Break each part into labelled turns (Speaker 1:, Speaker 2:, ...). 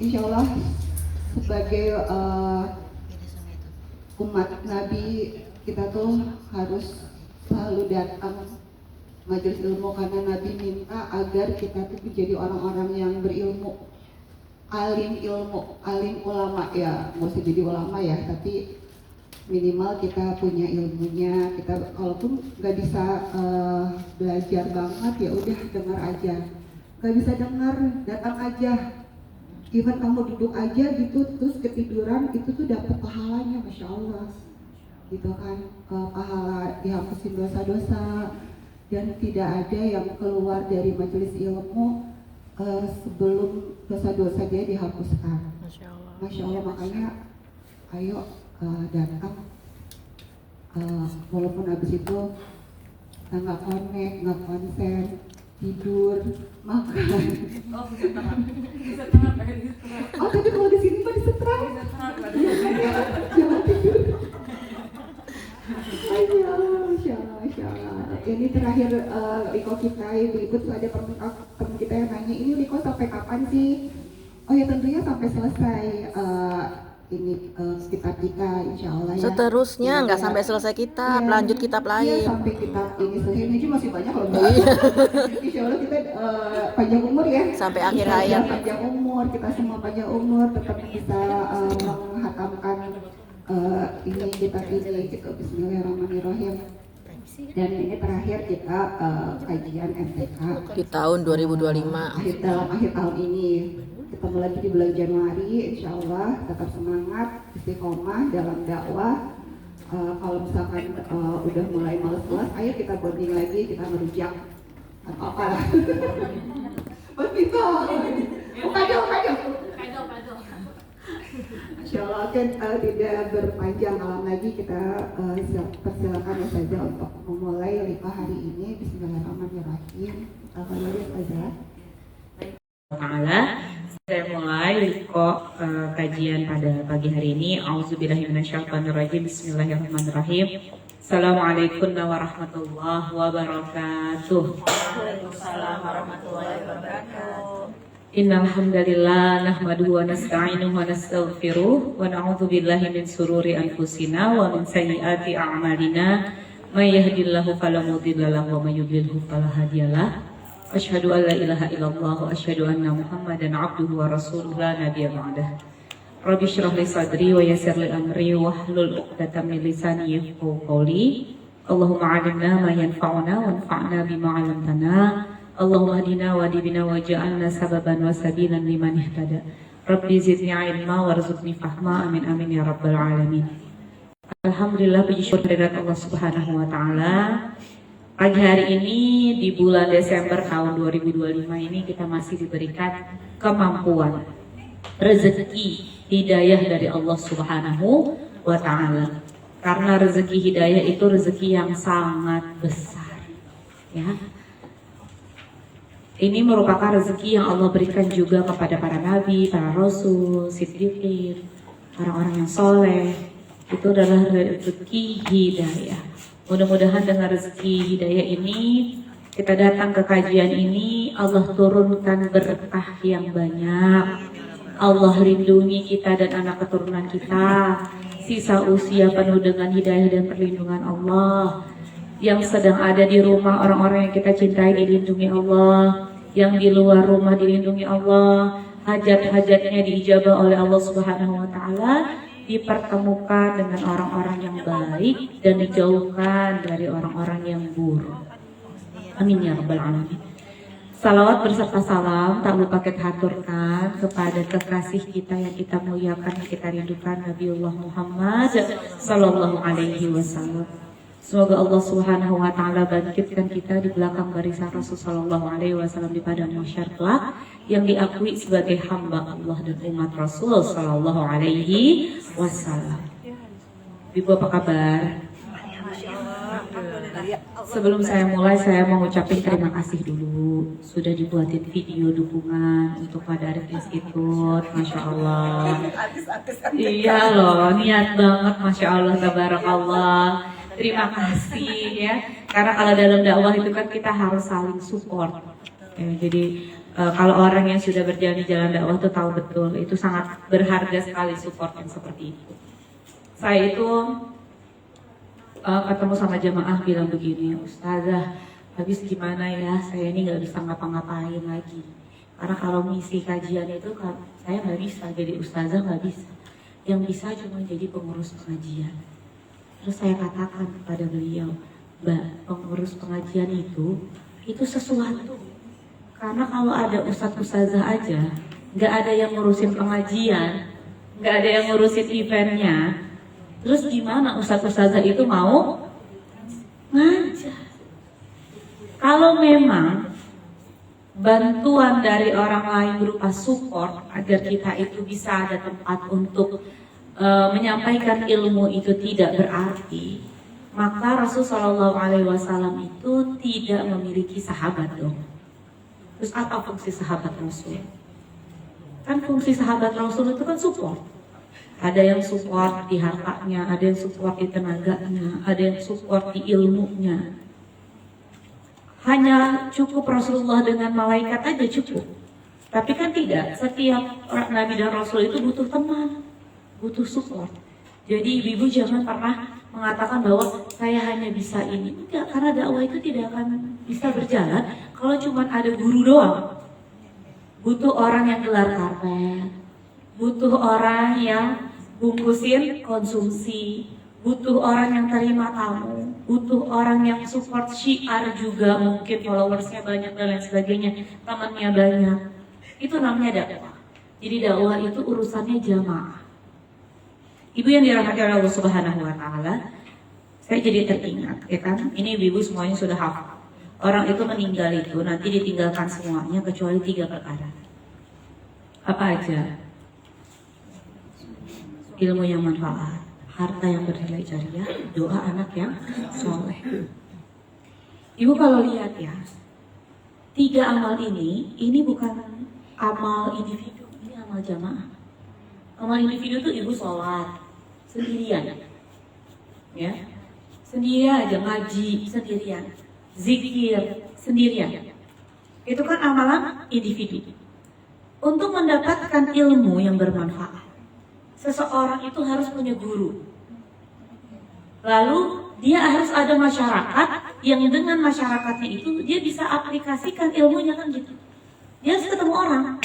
Speaker 1: insya Allah sebagai umat Nabi kita tuh harus selalu datang majelis ilmu karena Nabi minta agar kita tuh menjadi orang-orang yang berilmu, alim ilmu, alim ulama ya, nggak usah jadi ulama ya, tapi minimal kita punya ilmunya. Kita kalaupun nggak bisa belajar banget ya udah dengar aja, nggak bisa dengar datang aja, even kamu duduk aja gitu terus ketiduran itu tuh dapat pahalanya, masya Allah gitu kan. Pahala dihapusin dosa-dosa dan tidak ada yang keluar dari majelis ilmu sebelum dosa-dosa dia dihapuskan. Masya Allah, makanya ayo datang, walaupun habis itu kita nggak connect, nggak konsen, tidur, makan.
Speaker 2: Oh, bisa tenang,
Speaker 1: Oh, tapi kalau di sini mah disetrap. Jangan tidur. Ayo, masya Allah, masya Allah. Ini terakhir Riko kita berikut ada teman kita yang nanya, ini Riko sampai kapan sih? Oh ya tentunya sampai selesai ini kitab kita, insya Allah ya.
Speaker 3: Seterusnya nggak sampai selesai kitab,
Speaker 1: ya,
Speaker 3: lanjut kitab lain.
Speaker 1: Iya, sampai kitab ini selesai, ini masih banyak loh. Insya Allah kita panjang umur ya.
Speaker 3: Sampai akhir hayat.
Speaker 1: Panjang umur, kita semua panjang umur, tetap bisa menghatamkan ini kitab ini gitu. Bismillahirrahmanirrahim. Dan ini terakhir kita kajian MTK
Speaker 3: Di tahun 2025.
Speaker 1: dalam akhir tahun ini. Ketemu lagi di bulan Januari, insya Allah tetap semangat, istiqomah dalam dakwah. Kalau misalkan udah mulai males-males, ayo kita bonding lagi, kita merujak atau apa. Mas Vito, kado. Insya Allah akan tidak berpanjang malam lagi, kita persilakan ya saja untuk memulai lipa hari ini. Bismillahirrahmanirrahim. Alhamdulillah.
Speaker 2: Ta'ala. Saya mulai kok kajian pada pagi hari ini. Auzubillahiminasyaitonirrajim. Bismillahirrahmanirrahim. Assalamualaikum warahmatullahi wabarakatuh.
Speaker 3: Waalaikumsalam warahmatullahi wabarakatuh.
Speaker 2: Innal hamdalillah nahmaduhu wa nasta'inuhu wa nastaghfiruh wa na'udzu billahi min sururi anfusina wa min sayyiati a'malina. May yahdihillahu fala mudilla lahu wa may yudlilhu fala hadiyalah. Asyhadu an la ilaha illallah wa asyhadu anna Muhammadan abduhu wa rasuluhu la nabiyya ba'dah. Rabbi shrah li sadri wa yassir li amri wahlul 'uqdatam min lisani yafqahu qawli. Allahumma 'allimna ma yanfa'una wanfa'na bima 'allamtana. Allahumma hdina wa dibina wa ja'alna sababan wa sabilan liman ihtada. Rabbi zidni 'ilma warzuqni fahma. Amin amin ya rabbal alamin. Alhamdulillah, puji syukur kehadirat Allah Subhanahu wa taala. Pagi hari ini di bulan Desember tahun 2025 ini kita masih diberikan kemampuan, rezeki, hidayah dari Allah Subhanahu wa taala. Karena rezeki hidayah itu rezeki yang sangat besar. Ya. Ini merupakan rezeki yang Allah berikan juga kepada para nabi, para rasul, siddiqin, orang-orang yang soleh. Itu adalah rezeki hidayah. Mudah-mudahan dengan rezeki hidayah ini, kita datang ke kajian ini, Allah turunkan berkah yang banyak. Allah lindungi kita dan anak keturunan kita. Sisa usia penuh dengan hidayah dan perlindungan Allah. Yang sedang ada di rumah, orang-orang yang kita cintai dilindungi Allah. Yang di luar rumah dilindungi Allah. Hajat-hajatnya diijabah oleh Allah Subhanahu wa taala. Dipertemukan dengan orang-orang yang baik dan dijauhkan dari orang-orang yang buruk. Amin ya rabbal alamin. Salawat berserta salam tak lupa kita haturkan kepada kekasih kita yang kita muliakan, yang kita rindukan, Nabiullah Muhammad sallallahu alaihi wasallam. Semoga Allah Subhanahu wa taala bangkitkan kita di belakang barisan Rasul sallallahu alaihi wasallam di padang mahsyar kelak, yang diakui sebagai hamba Allah dan umat Rasul sallallahu alaihi wasallam. Ibu apa kabar? Sebelum saya mulai, saya mau ucapin terima kasih dulu sudah dibuatin video dukungan untuk Madarik Institute. Masya Allah. Iya loh, niat banget, Masya Allah, tabarakallah. Terima kasih ya. Karena kalau dalam dakwah itu kan kita harus saling support. Ya, jadi Kalau orang yang sudah berjalan di jalan dakwah tuh tahu betul, itu sangat berharga sekali support yang seperti itu. Saya itu ketemu sama jamaah bilang begini, Ustazah, habis gimana ya, saya ini nggak bisa ngapa-ngapain lagi. Karena kalau misi kajian itu saya nggak bisa jadi ustazah, nggak bisa. Yang bisa cuma jadi pengurus pengajian. Terus saya katakan kepada beliau, Mbak, pengurus pengajian itu sesuatu. Karena kalau ada ustazah aja, nggak ada yang ngurusin pengajian, nggak ada yang ngurusin eventnya. Terus gimana ustazah itu mau ngajar? Kalau memang bantuan dari orang lain berupa support agar kita itu bisa ada tempat untuk menyampaikan ilmu itu tidak berarti, maka Rasulullah SAW itu tidak memiliki sahabat dong. Terus apa fungsi sahabat Rasul? Kan fungsi sahabat Rasul itu kan support. Ada yang support di hartanya, ada yang support di tenaganya, ada yang support di ilmunya. Hanya cukup Rasulullah dengan malaikat aja cukup. Tapi kan tidak, setiap Nabi dan Rasul itu butuh teman, butuh support. Jadi ibu-ibu jangan pernah mengatakan bahwa saya hanya bisa ini. Enggak, karena dakwah itu tidak akan bisa berjalan kalau cuma ada guru doang. Butuh orang yang gelar karpet, butuh orang yang bungkusin konsumsi, butuh orang yang terima tamu, butuh orang yang support syiar juga, mungkin followersnya banyak dan lain sebagainya, temannya banyak. Itu namanya dakwah. Jadi dakwah itu urusannya jamaah. Ibu yang dirahmati oleh Allah Subhanahu wa Ta'ala, saya jadi teringat, ya kan? Ini ibu semuanya sudah hafal. Orang itu meninggal itu nanti ditinggalkan semuanya kecuali 3 perkara. Apa aja? Ilmu yang manfaat, harta yang bernilai jariah, doa anak yang soleh. Ibu kalau lihat ya, 3 amal ini bukan amal individu, ini amal jamaah. Amal individu tuh ibu sholat sendirian, ya, sendirian aja, ngaji sendirian, zikir sendirian. Itu kan amalan individu. Untuk mendapatkan ilmu yang bermanfaat, seseorang itu harus punya guru. Lalu dia harus ada masyarakat yang dengan masyarakatnya itu dia bisa aplikasikan ilmunya kan gitu. Dia harus ketemu orang.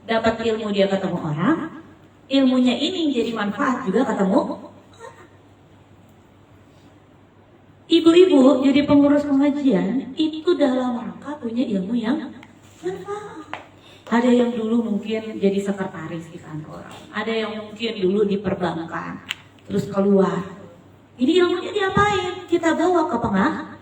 Speaker 2: Dapat ilmu dia ketemu orang, ilmunya ini jadi manfaat juga ketemu. Ibu-ibu jadi pengurus pengajian itu dalam rangka punya ilmu yang manfaat. Ada yang dulu mungkin jadi sekretaris di kantor, ada yang mungkin dulu di perbankan, terus keluar. Ini ilmunya diapain? Kita bawa ke pengajian.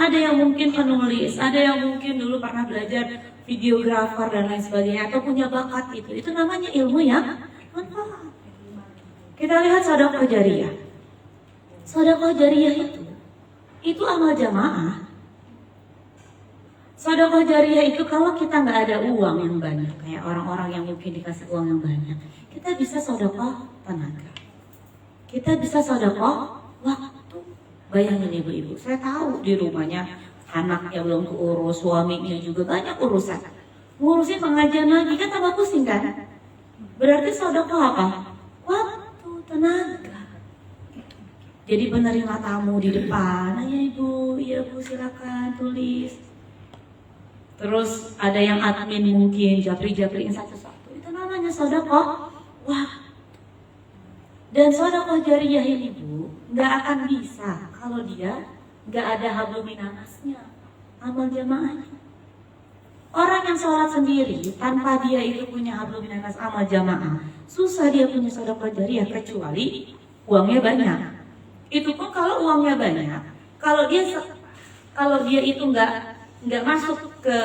Speaker 2: Ada yang mungkin penulis, ada yang mungkin dulu pernah belajar videografer dan lain sebagainya, atau punya bakat itu. Itu namanya ilmu yang manfaat. Kita lihat sedekah jariyah. Sedekah jariyah itu amal jamaah. Sedekah jariyah itu kalau kita nggak ada uang yang banyak, kayak orang-orang yang mungkin dikasih uang yang banyak, kita bisa sedekah tenaga. Kita bisa sedekah waktu. Bayangin ibu-ibu, saya tahu di rumahnya anaknya belum keurus, suaminya juga banyak urusan. Ngurusin pengajian lagi kan tambah pusing kan? Berarti sedekah apa? Waktu, tenaga. Jadi penerima tamu di depan, ya ibu, iya bu silakan tulis. Terus ada yang admin mungkin japri-japriin satu-satu. Itu namanya sedekah. Wah. Dan sedekah jariyah ini Bu, nggak akan bisa kalau dia nggak ada hablum minanasnya, amal jamaahnya. Orang yang sholat sendiri tanpa dia itu punya hablum minanas amal jamaah, susah dia punya sedekah jariyah kecuali uangnya banyak. Itu pun kalau uangnya banyak. Kalau dia itu nggak masuk ke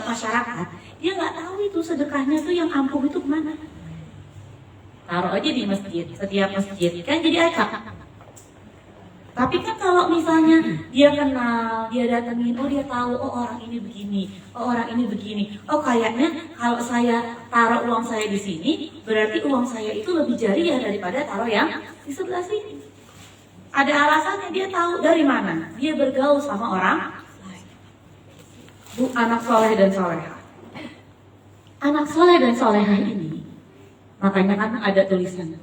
Speaker 2: masyarakat, dia nggak tahu itu sedekahnya tuh yang ampuh itu kemana. Taruh aja di masjid, setiap masjid kan jadi acak. Tapi kan kalau misalnya dia kenal, dia datengin, oh dia tahu, oh orang ini begini, oh orang ini begini, oh kayaknya kalau saya taruh uang saya di sini, berarti uang saya itu lebih jariyah daripada taruh yang di sebelah sini. Ada alasannya, dia tahu dari mana, dia bergaul sama orang. Bu, anak soleh dan soleha. Anak soleh dan solehah ini, makanya kan ada tulisan,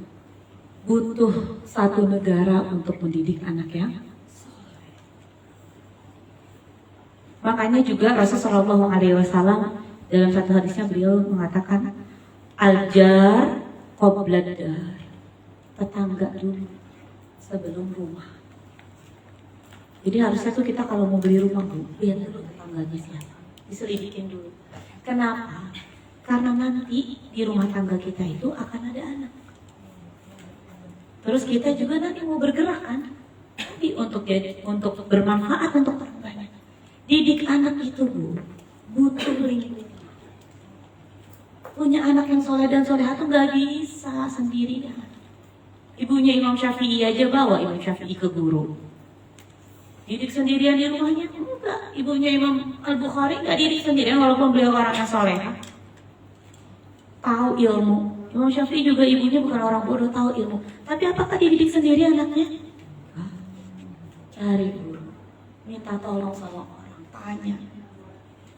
Speaker 2: butuh satu negara untuk mendidik anak yang soleh. Makanya juga Rasulullah SAW dalam satu hadisnya beliau mengatakan, al-jar qoblad dar, tetangga dulu sebelum rumah. Jadi harusnya tuh kita kalau mau beli rumah, Bu, lihat dulu tetangganya siapa, diselidikin dulu. Kenapa? Karena nanti di rumah tangga kita itu akan ada anak. Terus kita juga nanti mau bergerak kan? Tapi untuk bermanfaat untuk orang banyak. Didik anak itu, Bu, butuh lingkungan. Punya anak yang soleh dan soleha tuh gak bisa sendiri kan? Ibunya Imam Syafi'i aja bawa Imam Syafi'i ke guru. Didik sendirian di rumahnya? Enggak. Ibunya Imam Al-Bukhari gak didik sendirian walaupun beliau orangnya soleha. Tahu ilmu. Imam Syafi'i juga ibunya bukan orang bodoh, tahu ilmu. Tapi apakah dia didik sendiri anaknya? Cari guru, minta tolong sama orang, tanya.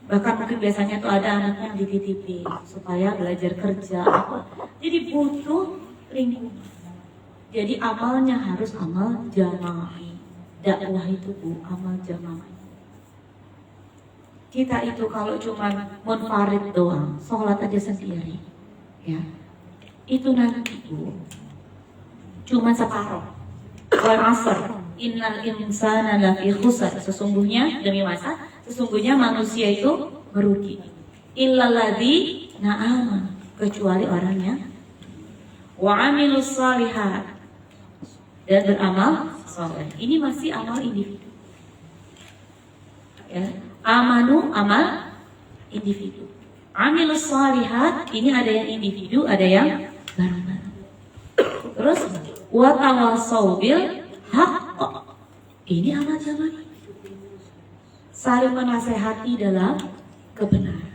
Speaker 2: Bahkan mungkin biasanya tuh ada anaknya yang dititipin supaya belajar kerja apa. Jadi butuh lingkungan. Jadi amalnya harus amal jamaah. Dakwah itu, Bu, amal jamaah. Kita itu kalau cuma munfarid doang, sholat aja sendiri, ya, itu nanti, Bu, cuma separuh. Wal asr, innal insana lafi khusr. Sesungguhnya demi masa, sesungguhnya manusia itu merugi. Illalladzi na'aman, kecuali orangnya wa amilus shalihat, dan beramal soleh. Ini masih amal individu. Ya. Amanu, amal individu. Amilus shalihat, ini ada yang individu, ada yang bareng-bareng. Terus wa tawassaw bil haqq, ini amal jamaah. Saling menasehati dalam kebenaran.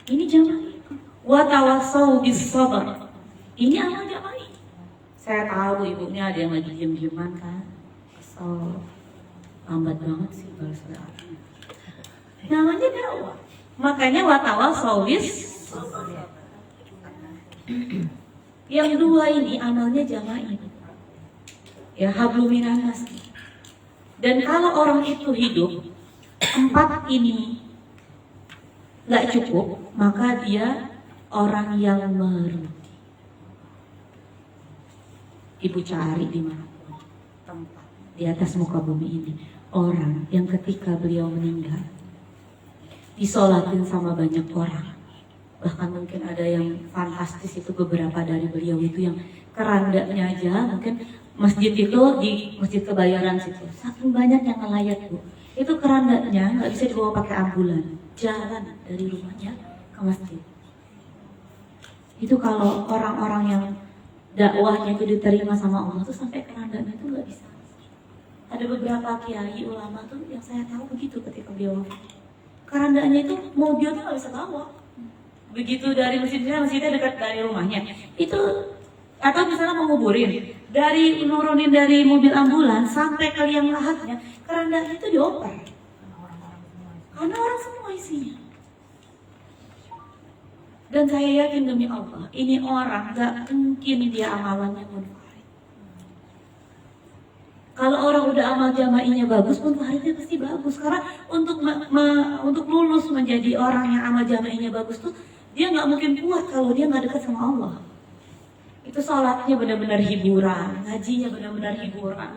Speaker 2: Ini jamaah. Wa tawassaw bis sabr, ini amal jamaah. Saya tahu ibunya ada yang lagi diem-dieman kan. Kesel, lambat banget sih balas WA. Namanya dakwah. Makanya watawassaw bis. Yang dua ini amalnya jamaah. Ya, hablum minan nas. Dan kalau orang itu hidup, empat ini nggak cukup, maka dia orang yang merugi. Ibu cari di mana tempat di atas muka bumi ini orang yang ketika beliau meninggal disolatin sama banyak orang. Bahkan mungkin ada yang fantastis itu, beberapa dari beliau itu yang kerandanya aja mungkin masjid itu di Masjid Kebayoran situ saking banyak yang ngelayat, Bu, itu kerandanya nggak bisa dibawa pakai ambulan, jalan dari rumahnya ke masjid. Itu kalau orang-orang yang dakwahnya itu diterima sama Allah tuh sampai kerandanya itu nggak bisa. Ada beberapa kiai ulama tuh yang saya tahu begitu ketika beliau kerandanya itu mobil tuh nggak bisa bawa. Begitu dari masjidnya dekat dari rumahnya itu, atau misalnya mau nguburin, dari nurunin dari mobil ambulans sampai ke liang lahatnya, kerandanya itu dioper karena orang semua isinya. Dan saya yakin demi Allah, ini orang gak mungkin dia amalannya munfarid. Kalau orang udah amal jama'inya bagus, munfaridnya pasti bagus. Karena untuk lulus menjadi orang yang amal jama'inya bagus tuh, dia gak mungkin kuat kalau dia gak dekat sama Allah. Itu sholatnya benar-benar hiburan, ngajinya benar-benar hiburan.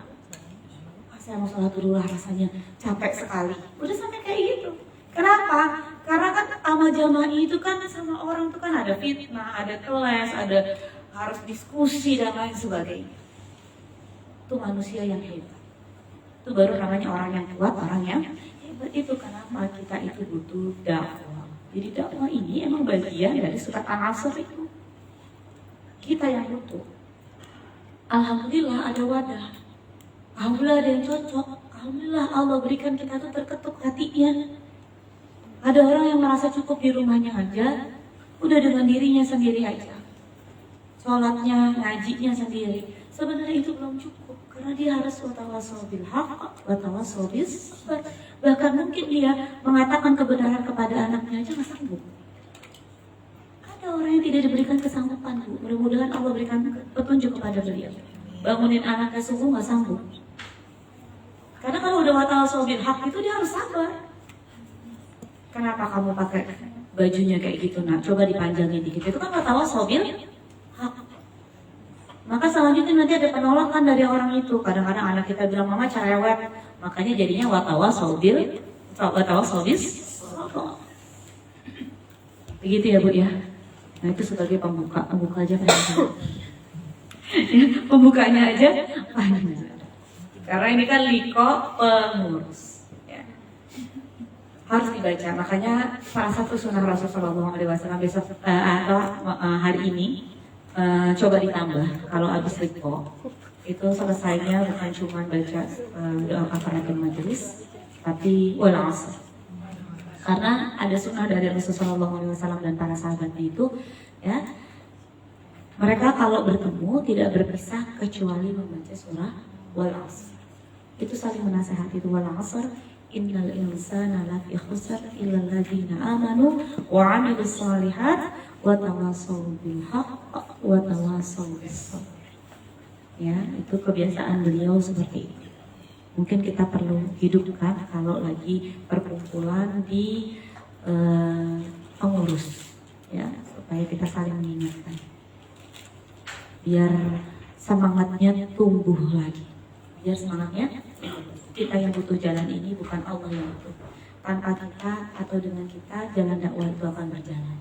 Speaker 2: Saya mau sholat dulu lah, rasanya capek sekali. Udah sampai kayak gitu. Kenapa? Karena kan amal jamaah itu kan sama orang tuh kan ada fitnah, ada kelas, ada harus diskusi dan lain sebagainya. Itu manusia yang hebat. Itu baru namanya orang yang kuat, orang yang hebat. Itu kenapa kita itu butuh dakwah. Jadi dakwah ini emang bagian dari surat An-Nasr itu. Kita yang butuh. Alhamdulillah ada wadah. Alhamdulillah ada yang cocok. Alhamdulillah Allah berikan kita tuh terketuk hatinya. Ada orang yang merasa cukup di rumahnya aja, udah dengan dirinya sendiri aja. Sholatnya, ngajinya sendiri. Sebenarnya itu belum cukup, karena dia harus watawassaw bil haqq, watawassaw bis sabr. Bahkan mungkin dia mengatakan kebenaran kepada anaknya aja nggak sanggup. tidak diberikan kesanggupan, Bu. Mudah-mudahan Allah berikan petunjuk kepada beliau. Bangunin anaknya subuh nggak sanggup. Karena kalau udah watawasau bil haq itu dia harus sabar. Kenapa kamu pakai bajunya kayak gitu, nak? Coba dipanjangin dikit. Itu kan watawasau bil haq. Maka selanjutnya nanti ada penolakan dari orang itu. Kadang-kadang anak kita bilang, mama cerewet. Makanya jadinya watawasau bil haq. Begitu ya, Bu ya. Nah, itu sebagai pembuka aja kan. Pembukanya aja panjang. Karena ini kan liko pengurus. Ya. Harus dibaca. Makanya salah satu sunnah Rasulullah SAW besok atau hari ini coba ditambah. Kalau habis liko itu selesainya bukan cuma baca doa kafaratul majelis, tapi wal asr. Karena ada sunnah dari Rasulullah SAW dan para sahabatnya itu, ya, mereka kalau bertemu tidak berpisah kecuali membaca surah wal asr. Itu saling menasehati itu wal asr. Innal insana lafi khusr illa alladziina amanu wa 'amilus shalihat wa tawassaw bil haqq wa tawassaw bis sabr. Ya, itu kebiasaan beliau seperti itu. Mungkin kita perlu hidupkan kalau lagi perkumpulan di pengurus, ya, supaya kita saling mengingatkan, biar semangatnya tumbuh lagi, biar semangatnya. Kita yang butuh jalan ini, bukan Allah yang butuh. Tanpa kita atau dengan kita, jalan dakwah itu akan berjalan.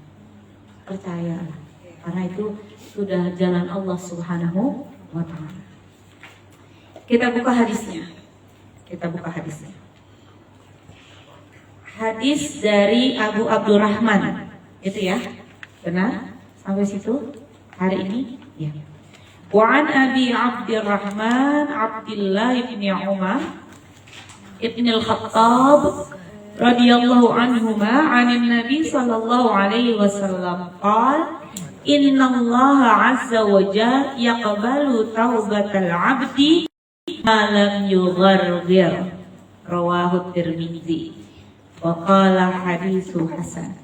Speaker 2: Percayalah, karena itu sudah jalan Allah Subhanahu wa Ta'ala. Kita buka hadisnya. Hadis dari Abu Abdurrahman, itu ya, benar? Sampai situ hari ini, ya. Wa an Abi Abdurrahman Abdullah bin Umar ibn al-Khattab radhiyallahu anhuma 'anil Nabi sallallahu alaihi wasallam qala inna Allah 'azza wa jalla yaqbalu taubatal 'abdi malam yughargir, rawahu Tirmidzi wa qala haditsu hasan.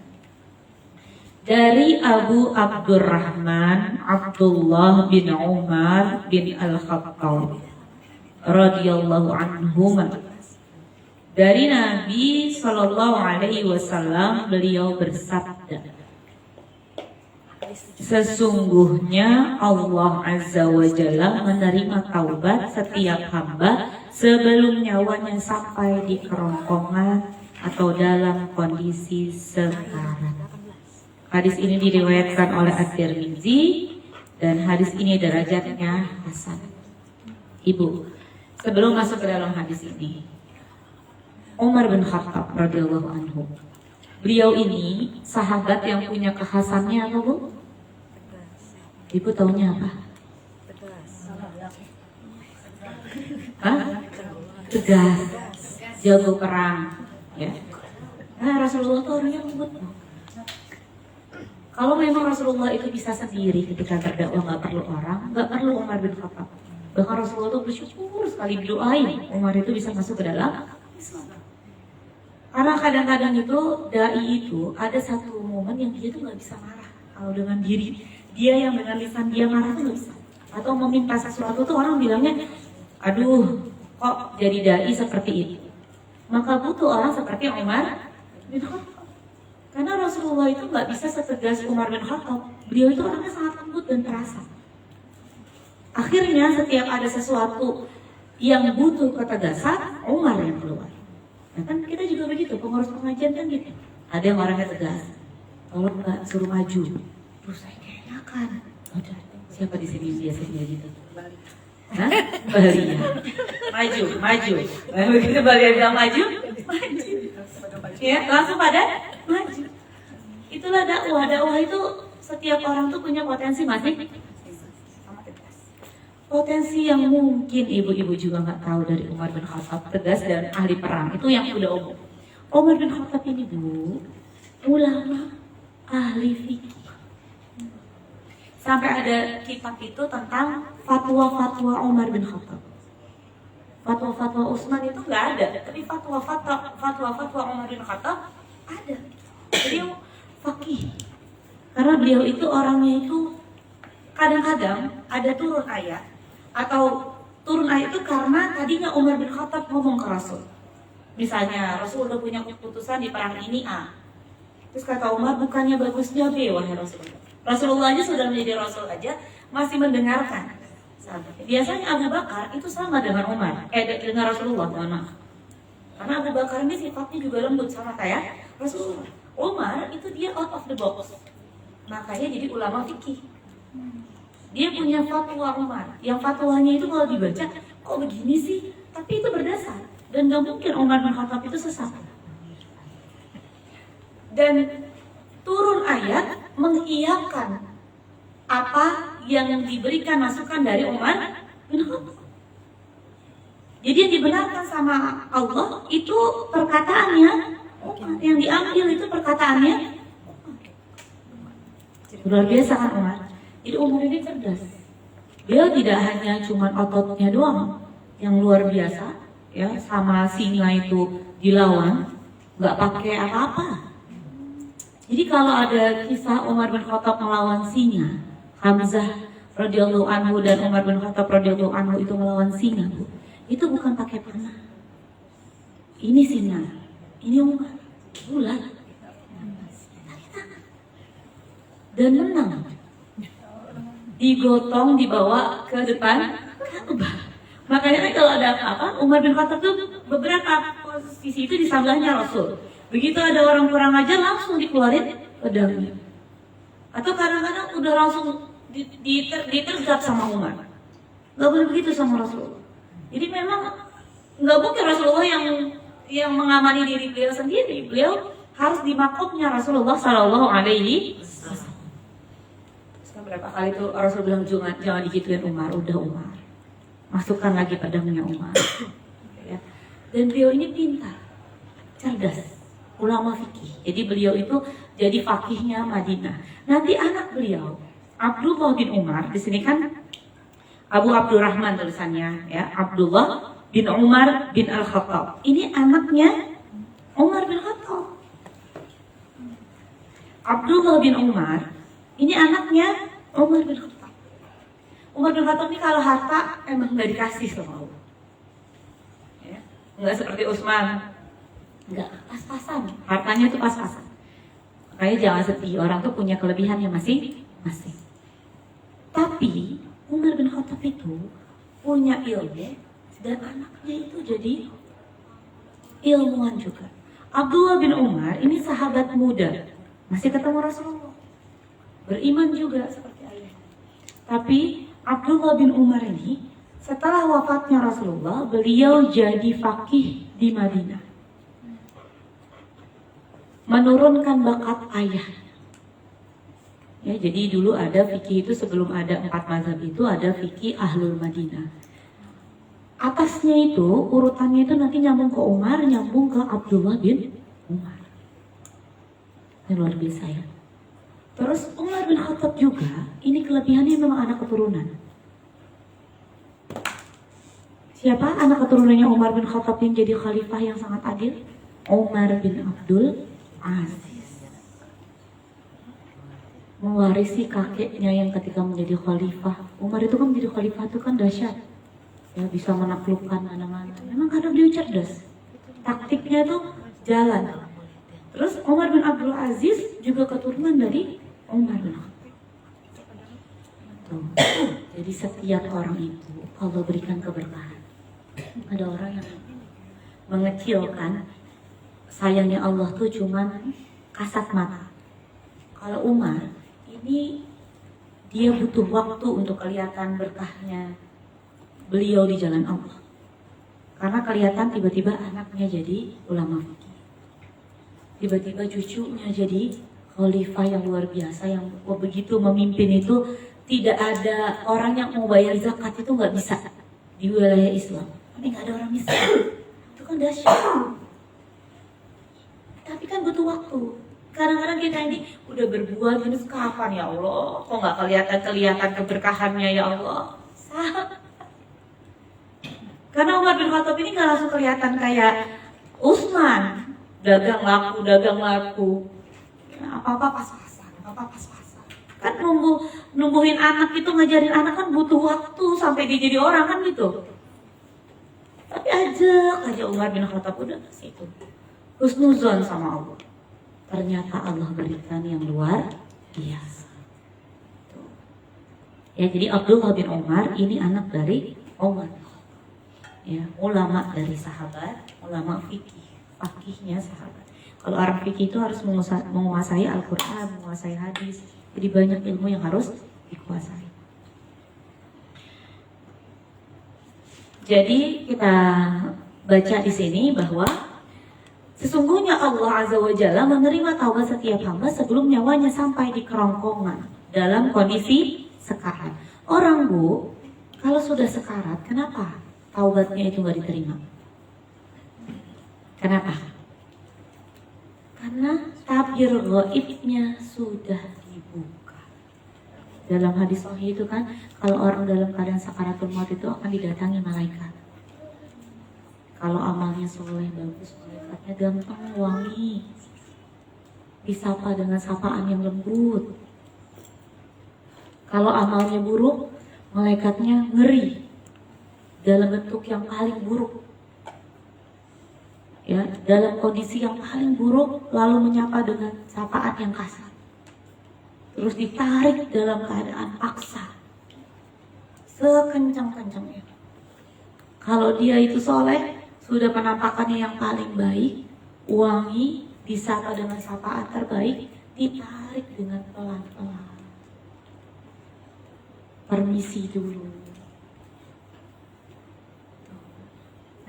Speaker 2: Dari Abu Abdurrahman Abdullah bin Umar bin Al-Khattab radhiyallahu anhuma, dari Nabi sallallahu alaihi wasallam beliau bersabda, sesungguhnya Allah Azza wa Jalla menerima taubat setiap hamba sebelum nyawanya sampai di kerongkongan atau dalam kondisi sekarat. Hadis ini diriwayatkan oleh At-Tirmidzi dan hadis ini derajatnya hasan. Ibu, sebelum masuk ke dalam hadis ini, Umar bin Khattab radhiyallahu anhu, beliau ini sahabat yang punya kekhasannya apa, Bu? Ibu taunya apa? Hah? Tegas, jago perang, ya. Nah, Rasulullah itu orangnya lembut. Kalau memang Rasulullah itu bisa sendiri ketika berdakwah, nggak perlu orang, nggak perlu Umar bin Khattab. Bahkan Rasulullah itu bersyukur sekali doain Umar itu bisa masuk ke dalam Islam. Karena kadang-kadang itu dai itu ada satu momen yang dia tuh nggak bisa marah. Kalau dengan diri dia yang dengan lisan dia marah tuh nggak bisa. Atau meminta sesuatu tuh orang bilangnya, aduh kok jadi dai seperti itu. Maka butuh orang seperti Umar bin Khattab. Karena Rasulullah itu nggak bisa setegas Umar bin Khattab. Beliau itu orangnya sangat lembut dan terasa. Akhirnya setiap ada sesuatu yang butuh ketegasan, Umar yang keluar. Nah kan kita juga begitu, pengurus pengajian kan gitu. Ada yang orangnya tegas, kalau nggak suruh maju, terus saya kayaknya kan. Udah, siapa di sini biasanya gitu? Hah? Bali ya. Maju. Begitu Bali bilang maju. Ya, langsung pada maju. Itulah dakwah. Dakwah itu setiap orang tuh punya potensi masing. Potensi yang mungkin ibu-ibu juga nggak tahu dari Umar bin Khattab, tegas dan ahli perang. Itu yang udah umum. Umar bin Khattab ini, Bu, ulama, ahli fikih. Sampai ada kitab itu tentang fatwa-fatwa Umar bin Khattab. Fatwa-fatwa Utsman itu nggak ada, tapi fatwa-fatwa Umar bin Khattab ada. Beliau fakih. Karena beliau itu orangnya itu kadang-kadang ada turun ayat, atau turun ayat itu karena tadinya Umar bin Khattab ngomong ke Rasul. Misalnya Rasul udah punya keputusan di perang ini A. Terus kata Umar, bukannya bagusnya B, wahai Rasulullah. Rasulullah aja sudah menjadi Rasul aja masih mendengarkan. Biasanya Abu Bakar itu sama dengan Umar, dengan Rasulullah, mohon maaf. Karena Abu Bakar ini sifatnya juga lembut sama kayak Rasulullah. Umar itu dia out of the box, makanya jadi ulama fikih. Dia punya fatwa Umar, yang fatwanya itu kalau dibaca, kok begini sih? Tapi itu berdasar, dan gak mungkin Umar bin Khattab itu sesat. Dan turun ayat mengiyakan apa yang diberikan masukan dari Umar bin Khattab. Jadi yang dibenarkan sama Allah itu perkataannya Umar, yang diambil itu perkataannya luar biasa kan Umar. Jadi Umar ini cerdas. Dia tidak hanya cuma ototnya doang yang luar biasa, ya, sama singa itu dilawan, nggak pakai apa-apa. Jadi kalau ada kisah Umar bin Khattab melawan singa, Hamzah radhiyallahu anhu dan Umar bin Khattab radhiyallahu anhu itu melawan singa, Bu. Itu bukan pakai panah. Ini singa, ini Umar, bulat, dan menang. Digotong, dibawa ke depan Ka'bah. Makanya kalau ada apa-apa, Umar bin Khattab tuh beberapa posisi itu di sebelahnya Rasul. Begitu ada orang kurang aja langsung dikeluarin pedangnya. Atau kadang-kadang udah langsung ditergap sama Umar. Gak boleh begitu sama Rasulullah. Jadi memang gak mungkin Rasulullah yang mengamani diri beliau sendiri. Beliau harus di makomnya Rasulullah Sallallahu Alaihi Wasallam. Berapa kali tuh Rasul bilang jangan digituin Umar, udah Umar. Masukkan lagi pedangnya Umar. Ya. Dan beliau ini pintar, cerdas, ulama fikih. Jadi beliau itu jadi fakihnya Madinah. Nanti anak beliau, Abdullah bin Umar, di sini kan Abu Abdurrahman tulisannya, ya, Abdullah bin Umar bin Al-Khattab. Ini anaknya Umar bin Khattab. Abdullah bin Umar, ini anaknya Umar bin Khattab. Umar bin Khattab ini kalau harta emang nggak dikasih sama Allah. Ya, nggak seperti Utsman. Enggak, pas-pasan. Hartanya itu pas-pasan. Makanya jangan sedih, orang tuh punya kelebihannya masing-masing. Tapi Umar bin Khattab itu punya ilmu dan anaknya itu jadi ilmuwan juga. Abdullah bin Umar ini sahabat muda, masih ketemu Rasulullah, beriman juga seperti ayah. Tapi Abdullah bin Umar ini setelah wafatnya Rasulullah, beliau jadi faqih di Madinah, menurunkan bakat ayah. Ya, jadi dulu ada fikih itu sebelum ada 4 mazhab itu ada fikih Ahlul Madinah. Atasnya itu urutannya itu nanti nyambung ke Umar, nyambung ke Abdullah bin Umar. Ini luar biasa ya. Terus Umar bin Khattab juga, ini kelebihannya memang anak keturunan. Siapa anak keturunannya Umar bin Khattab yang jadi khalifah yang sangat adil? Umar bin Abdul Aziz. Mewarisi kakeknya yang ketika menjadi khalifah. Umar itu kan menjadi khalifah itu kan dahsyat. Ya, bisa menaklukkan mana-mana. Memang karena beliau cerdas. Taktiknya tuh jalan. Terus Umar bin Abdul Aziz juga keturunan dari Umar bin Khattab. Jadi setiap orang itu Allah berikan keberkahan. Ada orang yang mengecilkan sayangnya Allah tuh cuman kasat mata. Kalau Umar ini dia butuh waktu untuk kelihatan berkahnya beliau di jalan Allah. Karena kelihatan tiba-tiba anaknya jadi ulama fikih. Tiba-tiba cucunya jadi khalifah yang luar biasa yang begitu memimpin itu tidak ada orang yang mau bayar zakat itu nggak bisa di wilayah Islam. Tapi nggak ada orang miskin. Itu kan dahsyat. Tapi kan butuh waktu. Kadang-kadang kita ini udah berbuat ini kapan ya Allah? Kok nggak kelihatan keberkahannya ya Allah? Karena Umar bin Khattab ini nggak langsung kelihatan kayak Utsman, dagang laku. Ya, apa-apa pas-pasan. Kan numbuhin anak itu, ngajarin anak kan butuh waktu sampai dia jadi orang kan gitu. Tapi ajak aja Umar bin Khattab udah ke situ. Husnuzon sama Allah. Ternyata Allah berikan yang luar biasa. Ya, jadi Abdullah bin Umar ini anak dari Umar. Ya, ulama dari sahabat, ulama fikih, fakihnya sahabat. Kalau orang fikih itu harus menguasai Al-Quran, menguasai hadis. Jadi banyak ilmu yang harus dikuasai. Jadi kita baca di sini bahwa sesungguhnya Allah Azza wa Jalla menerima taubat setiap hamba sebelum nyawanya sampai di kerongkongan dalam kondisi sekarat. Orang Bu, kalau sudah sekarat, kenapa taubatnya itu nggak diterima? Kenapa? Karena tabir ghaibnya sudah dibuka. Dalam hadis sahih itu kan, kalau orang dalam keadaan sakaratul maut itu akan didatangi malaikat. Kalau amalnya soleh bagus, malaikatnya gampang, wangi, disapa dengan sapaan yang lembut. Kalau amalnya buruk, malaikatnya ngeri dalam bentuk yang paling buruk. Ya, dalam kondisi yang paling buruk, lalu menyapa dengan sapaan yang kasar. Terus ditarik dalam keadaan paksa, sekencang-kencangnya. Kalau dia itu soleh, sudah penampakannya yang paling baik, wangi, disapa dengan sapaan terbaik, ditarik dengan pelan-pelan. Permisi dulu.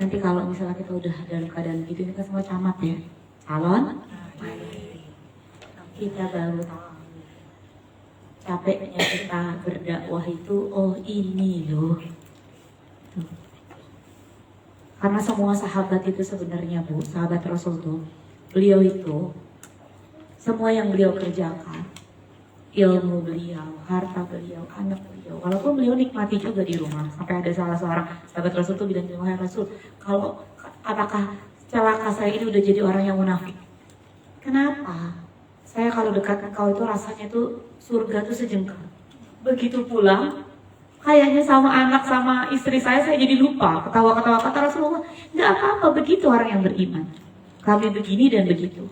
Speaker 2: Nanti kalau misalnya kita udah dalam keadaan gitu, ini kan semua camat ya, calon, kita baru tahu capeknya kita berdakwah itu, oh ini loh. Tuh. Karena semua sahabat itu sebenarnya Bu, sahabat Rasul tuh, beliau itu, semua yang beliau kerjakan, ilmu beliau, harta beliau, anak beliau, walaupun beliau nikmati juga di rumah. Sampai ada salah seorang sahabat Rasul tuh bilang, wahai Rasul, kalau apakah celaka saya ini udah jadi orang yang munafik? Kenapa? Saya kalau dekat engkau itu rasanya tuh surga tuh sejengkal. Begitu pulang, kayaknya sama anak sama istri saya jadi lupa. Ketawa-ketawa, kata Rasulullah, nggak apa-apa, begitu orang yang beriman. Kami begini dan begitu.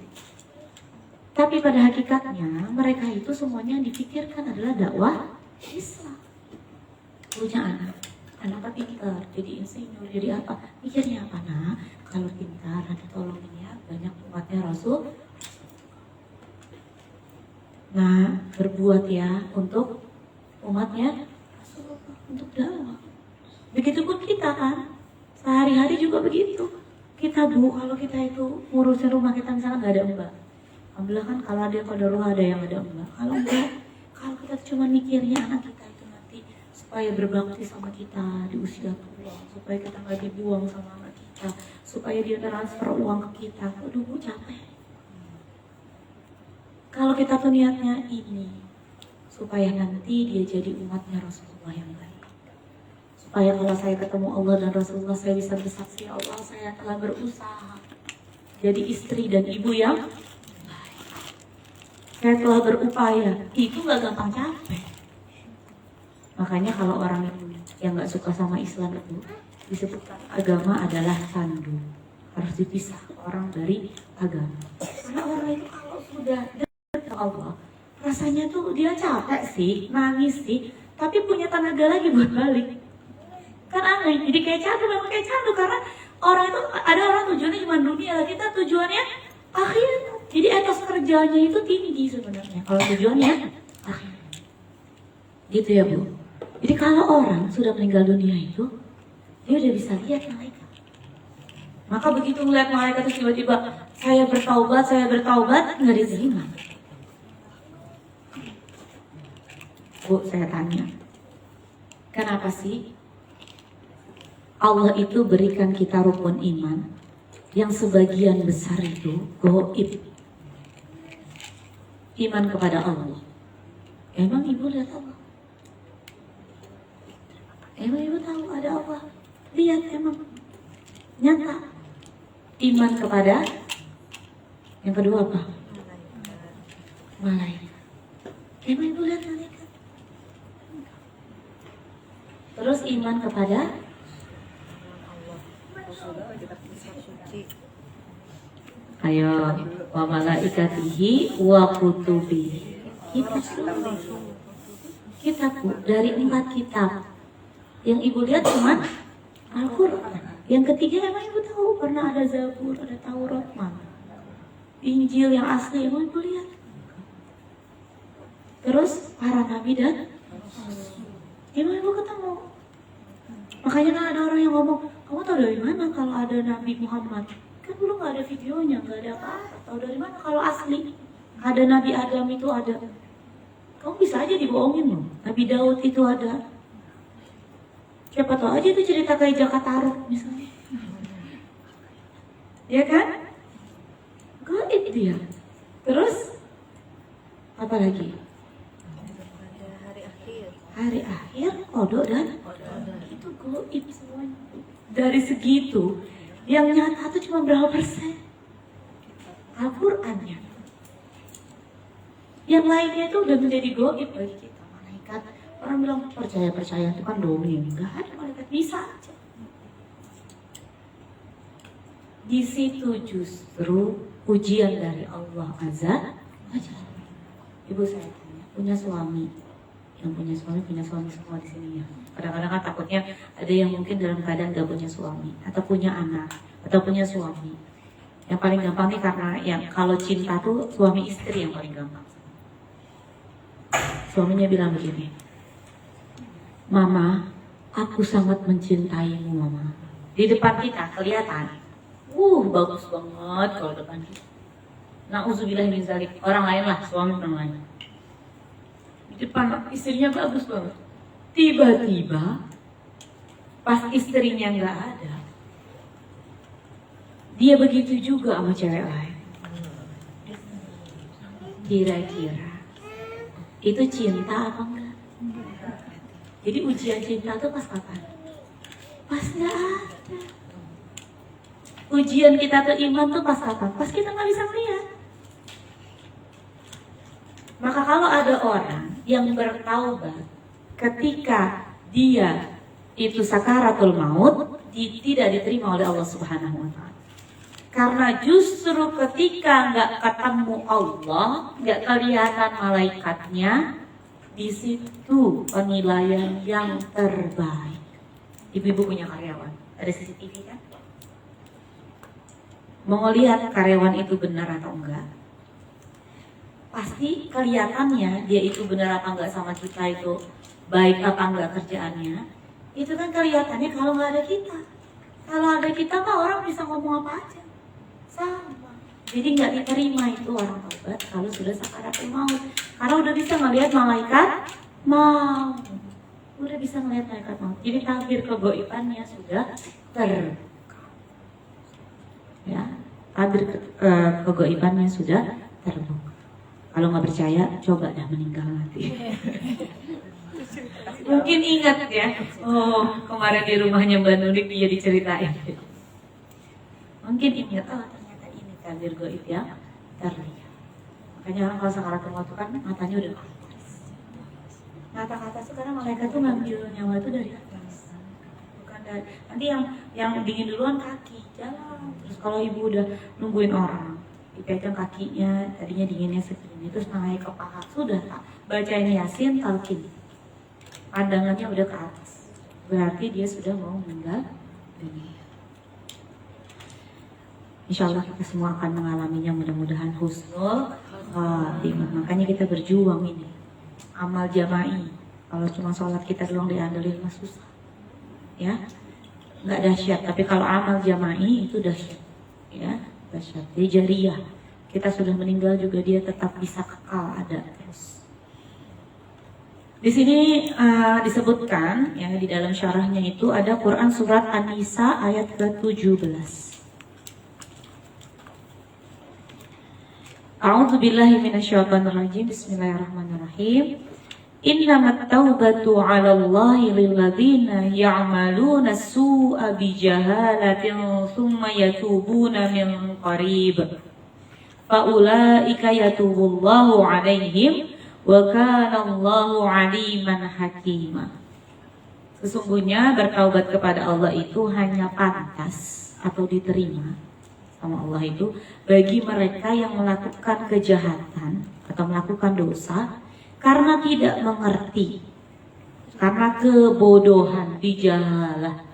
Speaker 2: Tapi pada hakikatnya mereka itu semuanya yang dipikirkan adalah dakwah Islam. Punya anak pintar, jadi insinyur, jadi apa? Mikirnya apa? Nah, kalau pintar nanti tolongin ya banyak umatnya Rasul. Nah, berbuat ya untuk umatnya Rasulullah, untuk dakwah. Begitupun kita kan, sehari-hari juga begitu. Kita Bu, kalau kita itu ngurusin rumah kita misalnya nggak ada mbak, alhamdulillah kan kalau ada qadarullah ada yang ada mbak. Kalau enggak, kalau kita cuma mikirnya anak kita itu nanti supaya berbakti sama kita di usia tua, supaya kita nggak dibuang sama anak kita, supaya dia transfer uang ke kita, aduh Bu capek. Kalau kita tuh niatnya ini, supaya nanti dia jadi umatnya Rasulullah yang baik. Supaya kalau saya ketemu Allah dan Rasulullah, saya bisa bersaksi, Allah saya telah berusaha jadi istri dan ibu yang baik. Saya telah berupaya, itu gak gampang capek. Makanya kalau orang yang gak suka sama Islam itu, disebutkan agama adalah sandu. Harus dipisah orang dari agama. Karena orang itu kalau sudah Allah, rasanya tuh dia capek sih, nangis sih, tapi punya tenaga lagi buat balik. Kan aneh, jadi kayak candu, memang kayak candu karena orang itu, ada orang tujuannya cuma dunia, kita tujuannya akhirat. Jadi etos kerjanya itu tinggi sebenarnya, kalau tujuannya akhirat. Gitu ya Bu. Jadi kalau orang sudah meninggal dunia itu, dia udah bisa lihat malaikat. Maka begitu melihat malaikat itu tiba-tiba, saya bertaubat, nggak diterima. Bu, saya tanya, kenapa sih Allah itu berikan kita rukun iman yang sebagian besar itu gaib? Iman kepada Allah. Emang ibu lihat Allah? Emang ibu tahu ada Allah? Lihat emang nyata. Iman kepada yang kedua apa? Malaikat. Emang ibu lihat malaikat? Terus iman kepada ayo wa malaikatihi wa kutubihi. Kitab Bu, dari 4 kitab yang ibu lihat cuma Al-Quran. Yang ketiga emang ibu tahu pernah ada Zabur, ada Taurat, mana Injil yang asli emang ibu lihat. Terus para nabi dan emang ibu ketemu. Makanya kan ada orang yang ngomong, kamu tahu dari mana kalau ada Nabi Muhammad? Kan dulu nggak ada videonya, nggak ada apa-apa. Tahu dari mana kalau asli? Ada Nabi Adam itu ada. Kamu bisa aja dibohongin loh. Nabi Daud itu ada. Siapa tahu aja itu cerita kayak Jakataruk misalnya. Ya kan? Gaib dia. Terus apa lagi? Hari akhir, kodok dan itu gaib semuanya. Dari segitu, yang nyata itu cuma berapa persen? Al-Qur'annya. Yang lainnya itu udah menjadi gaib bagi kita. Malaikat, orang bilang percaya itu kan dongeng. Enggak ada malaikat, bisa aja. Di situ justru ujian dari Allah Azza wa Jalla. Ibu saya tanya, punya suami? Yang punya suami semua di sini ya. Kadang-kadang kan takutnya ada yang mungkin dalam keadaan gak punya suami, atau punya anak, atau punya suami. Yang paling gampang nih karena yang kalau cinta tuh suami istri yang paling gampang. Suaminya bilang begini, Mama, aku sangat mencintaimu Mama. Di depan kita kelihatan, bagus banget kalau depan kita. Na'udzubillah min dzalik. Orang lain lah, suami orang lain. Depan istrinya bagus banget. Tiba-tiba pas istrinya nggak ada, dia begitu juga sama cewek lain. Kira-kira itu cinta apa enggak? Jadi ujian cinta tuh pas kapan? Pas nggak ada. Ujian kita tuh iman tuh pas kapan? Pas kita nggak bisa melihat. Maka kalau ada orang yang bertaubat ketika dia itu sakaratul maut, tidak diterima oleh Allah Subhanahu wa Ta'ala. Karena justru ketika nggak ketemu Allah, nggak kelihatan malaikatnya, di situ penilaian yang terbaik. Ibu-ibu punya karyawan, ada CCTV kan? Mau lihat karyawan itu benar atau enggak? Pasti kelihatannya dia itu benar apa enggak sama kita, itu baik apa enggak kerjaannya. Itu kan kelihatannya kalau nggak ada kita. Kalau ada kita mah orang bisa ngomong apa aja. Sama. Jadi nggak diterima itu orang taubat kalau sudah sakaratul maut. Karena udah bisa ngelihat malaikat maut. Udah bisa ngelihat malaikat maut. Jadi tabir kegaibannya sudah ya, tabir kegaibannya sudah terbuka. Kalau nggak percaya, coba dah meninggal nanti. Mungkin ingat ya, kemarin di rumahnya Mbak Nurik dia diceritain. Mungkin ingat, ternyata ini tabir gaib yang terlihat. Makanya orang kalau sakaratul maut kan matanya udah ke atas. Mata ke atas tuh karena malaikat tuh ngambil nyawa itu dari atas. Bukan dari, nanti yang dingin duluan kaki, jalan. Terus kalau ibu udah nungguin orang, dipegang kakinya, tadinya dinginnya segini, terus naik ke paha, sudah tak bacain Yasin, talqin, pandangannya udah ke atas, berarti dia sudah mau meninggal dunia. Insya Allah kita semua akan mengalaminya, mudah-mudahan husnul khatimah. Makanya kita berjuang ini, amal jama'i. Kalau cuma sholat kita doang diandelin mah susah, ya, nggak dahsyat. Tapi kalau amal jama'i itu dahsyat, ya. Jadi jariyah, kita sudah meninggal juga dia tetap bisa kekal ada terus. Di sini disebutkan ya, di dalam syarahnya itu ada Quran surat An-Nisa ayat ke-17. A'udzubillahi minasyaitonirrajim. Bismillahirrahmanirrahim. Innamat taubatu 'alallahi lilladzina ya'maluna as-su'a bijahalatin tsumma yatubuna min qarib. Fa ulaika yatubullahu 'alaihim Wa kana Allahu aliman hakima. Sesungguhnya bertaubat kepada Allah itu hanya pantas atau diterima sama Allah itu bagi mereka yang melakukan kejahatan atau melakukan dosa karena tidak mengerti, karena kebodohan, dijahalah.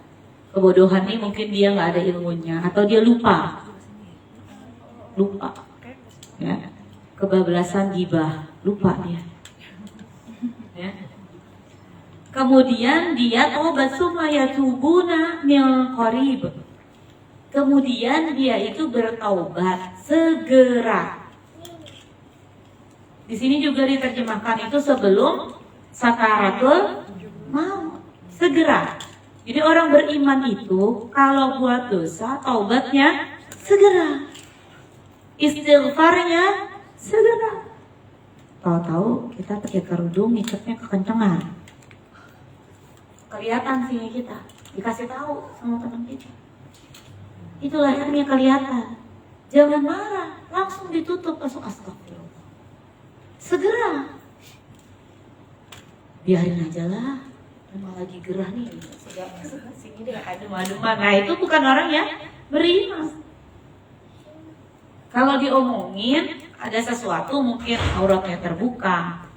Speaker 2: Kebodohan ini mungkin dia nggak ada ilmunya atau dia lupa, ya. Kebablasan gibah, lupa dia. Ya. Kemudian dia tobat summa yatubuna min qarib. Kemudian dia itu bertaubat segera. Di sini juga diterjemahkan itu sebelum sakaratul maut, segera. Jadi orang beriman itu kalau buat dosa taubatnya segera, istighfarnya segera. Tahu-tahu kita pakai kerudung ngikatnya kekencengan, kelihatan sini kita, dikasih tahu sama teman kita, itu lehernya kelihatan. Jangan marah, langsung ditutup, langsung astagfirullah. Segera, biarin aja lah. Emang lagi gerah nih, sini deh, adem-adem. Nah itu bukan orang yang beriman. Kalau diomongin ada sesuatu mungkin auratnya terbuka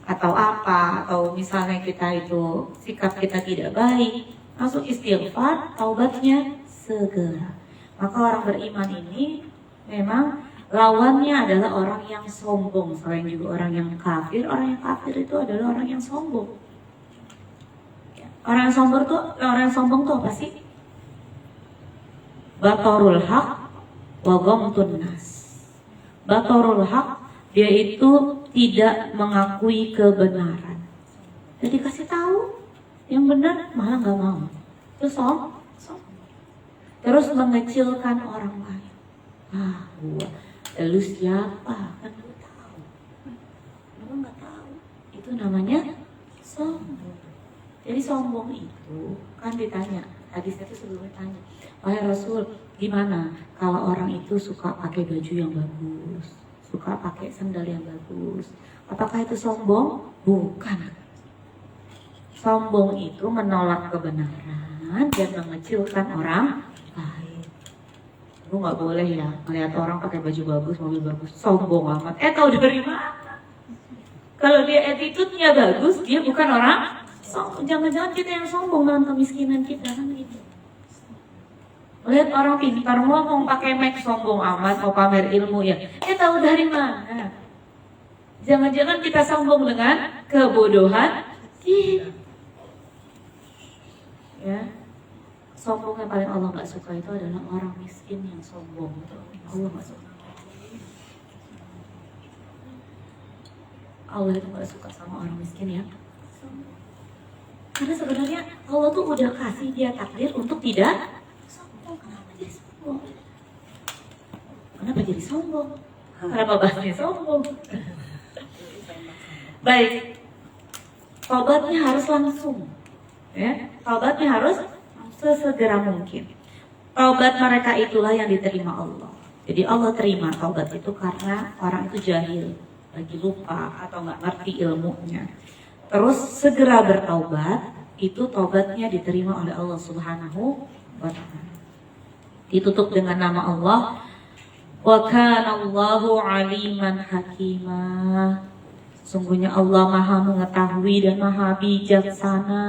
Speaker 2: atau apa, atau misalnya kita itu sikap kita tidak baik, langsung istighfar, taubatnya segera. Maka orang beriman ini memang lawannya adalah orang yang sombong, selain juga orang yang kafir. Orang yang kafir itu adalah orang yang sombong. Orang yang sombong tuh apa sih? Batarul haq wa ghamtun nas. Batarul haq, dia itu tidak mengakui kebenaran. Jadi kasih tahu yang benar malah nggak mau. Itu sombong. Terus mengecilkan orang lain. Ah, lu siapa? Kan lu tahu. Lu nggak tahu. Itu namanya sombong. Jadi sombong itu kan ditanya, hadisnya itu sebelumnya tanya, wahai Rasul, gimana kalau orang itu suka pakai baju yang bagus, suka pakai sandal yang bagus, apakah itu sombong? Bukan. Sombong itu menolak kebenaran dan mengecilkan orang lain. Lu nggak boleh ya melihat orang pakai baju bagus, mobil bagus, sombong amat. Tahu dari mana? Kalau dia attitude-nya bagus, dia bukan orang. Jangan-jangan kita yang sombong dengan kemiskinan kita kan gitu. Lihat orang pintar ngomong pakai mic, sombong amat, mau pamer ilmu ya. Tahu dari mana? Jangan-jangan kita sombong dengan kebodohan kita. Ya, sombong yang paling Allah nggak suka itu adalah orang miskin yang sombong. Allah nggak suka. Allah itu nggak suka sama orang miskin ya. Karena sebenarnya Allah tuh udah kasih dia takdir untuk tidak sombong. Kenapa jadi sombong? Kenapa jadi sombong? Kenapa bahasnya sombong? Baik, taubatnya harus langsung. Ya, taubatnya harus sesegera mungkin. Taubat mereka itulah yang diterima Allah. Jadi Allah terima taubat itu karena orang itu jahil, lagi lupa atau nggak ngerti ilmunya. Terus segera bertaubat, itu taubatnya diterima oleh Allah Subhanahu wa ta'ala. Ditutup dengan nama Allah. Wa kana Allahu aliman hakima. Sungguhnya Allah Maha mengetahui dan Maha bijaksana.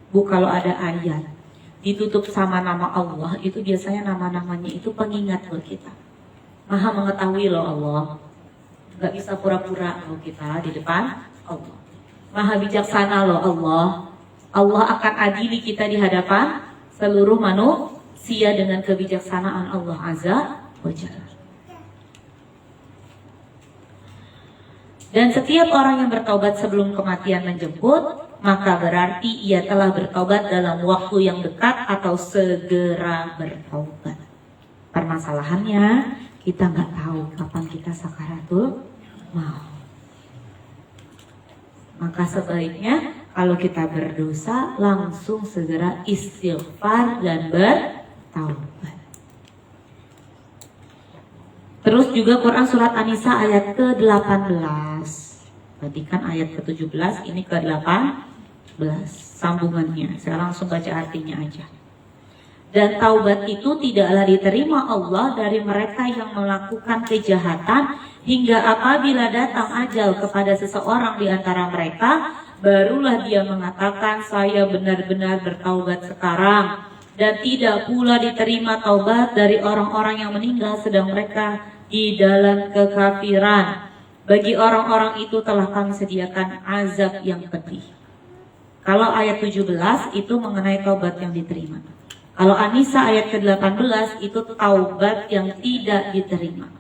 Speaker 2: Bu, kalau ada ayat ditutup sama nama Allah, itu biasanya nama-namanya itu pengingat buat kita. Maha mengetahui loh Allah. Gak bisa pura-pura loh kita di depan Allah. Maha bijaksana loh Allah. Allah akan adili kita di hadapan seluruh manusia dengan kebijaksanaan Allah Azza wa Jalla. Dan setiap orang yang bertaubat sebelum kematian menjemput, maka berarti ia telah bertaubat dalam waktu yang dekat atau segera bertaubat. Permasalahannya, kita nggak tahu kapan kita sakaratul maut. Maka sebaiknya kalau kita berdosa langsung segera istighfar dan bertaubat. Terus juga Quran surat An-Nisa ayat ke-18. Perhatikan ayat ke-17 ini ke-18 sambungannya. Saya langsung baca artinya aja. Dan taubat itu tidaklah diterima Allah dari mereka yang melakukan kejahatan hingga apabila datang ajal kepada seseorang di antara mereka, barulah dia mengatakan saya benar-benar bertaubat sekarang. Dan tidak pula diterima taubat dari orang-orang yang meninggal sedang mereka di dalam kekafiran. Bagi orang-orang itu telah kami sediakan azab yang pedih. Kalau ayat 17 itu mengenai taubat yang diterima. Kalau An-Nisa ayat ke-18 itu taubat yang tidak diterima.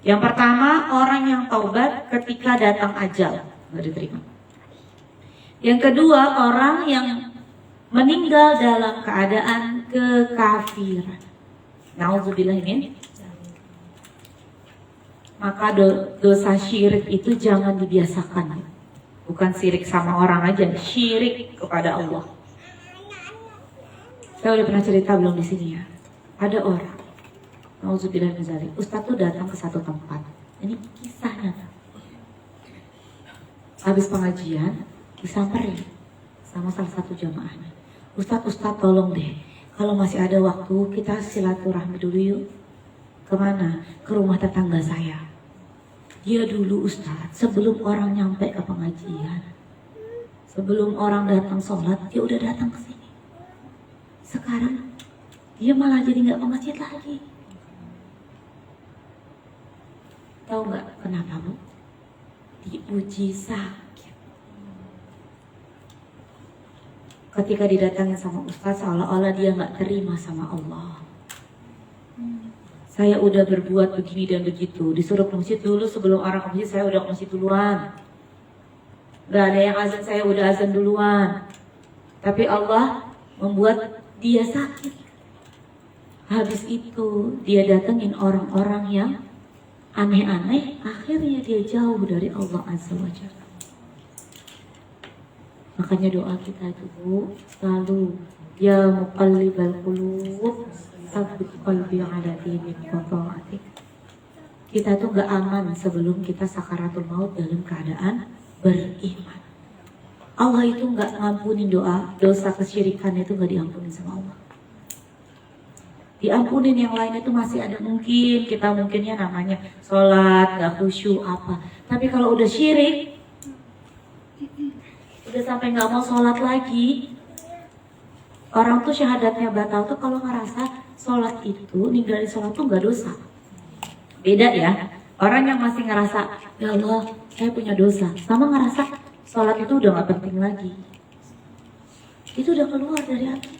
Speaker 2: Yang pertama, orang yang taubat ketika datang ajal, nggak diterima. Yang kedua, orang yang meninggal dalam keadaan kekafiran. Nauzubillah min. Maka dosa syirik itu jangan dibiasakan. Bukan syirik sama orang aja, syirik kepada Allah. Saya udah pernah cerita belum di sini ya. Ada orang, nauzubillah min dzalik, Ustadz tuh datang ke satu tempat. Ini kisahnya. Habis pengajian, disamperin sama salah satu jamaahnya. Ustadz tolong deh, kalau masih ada waktu kita silaturahmi dulu yuk. Kemana? Ke rumah tetangga saya. Dia dulu Ustadz, sebelum orang nyampe ke pengajian, sebelum orang datang sholat, dia udah datang ke sini. Sekarang dia malah jadi nggak ke masjid lagi. Tahu nggak kenapa Bu? Diuji sakit. Ketika didatangin sama Ustaz, seolah-olah dia nggak terima sama Allah. Saya udah berbuat begini dan begitu, disuruh ke masjid dulu, sebelum orang ke masjid saya udah ke masjid duluan. Gak ada yang azan, saya udah azan duluan. Tapi Allah membuat dia sakit. Habis itu dia datengin orang-orang yang aneh-aneh, akhirnya dia jauh dari Allah Azza wa Jalla. Makanya doa kita itu Bu, selalu ya muqallibal qulub tsabbit qalbi ala dinik wa ta'atik. Kita tuh gak aman sebelum kita sakaratul maut dalam keadaan beriman. Allah itu gak ngampunin dosa kesyirikan itu gak diampunin sama Allah. Diampunin yang lain itu masih ada mungkin, kita mungkinnya namanya sholat, gak khusyuk apa. Tapi kalau udah syirik, udah sampai gak mau sholat lagi, orang tuh syahadatnya batal tuh kalau ngerasa sholat itu, ninggalin sholat tuh gak dosa. Beda ya, orang yang masih ngerasa, ya Allah saya punya dosa, sama ngerasa sholat itu udah gak penting lagi. Itu udah keluar dari hati.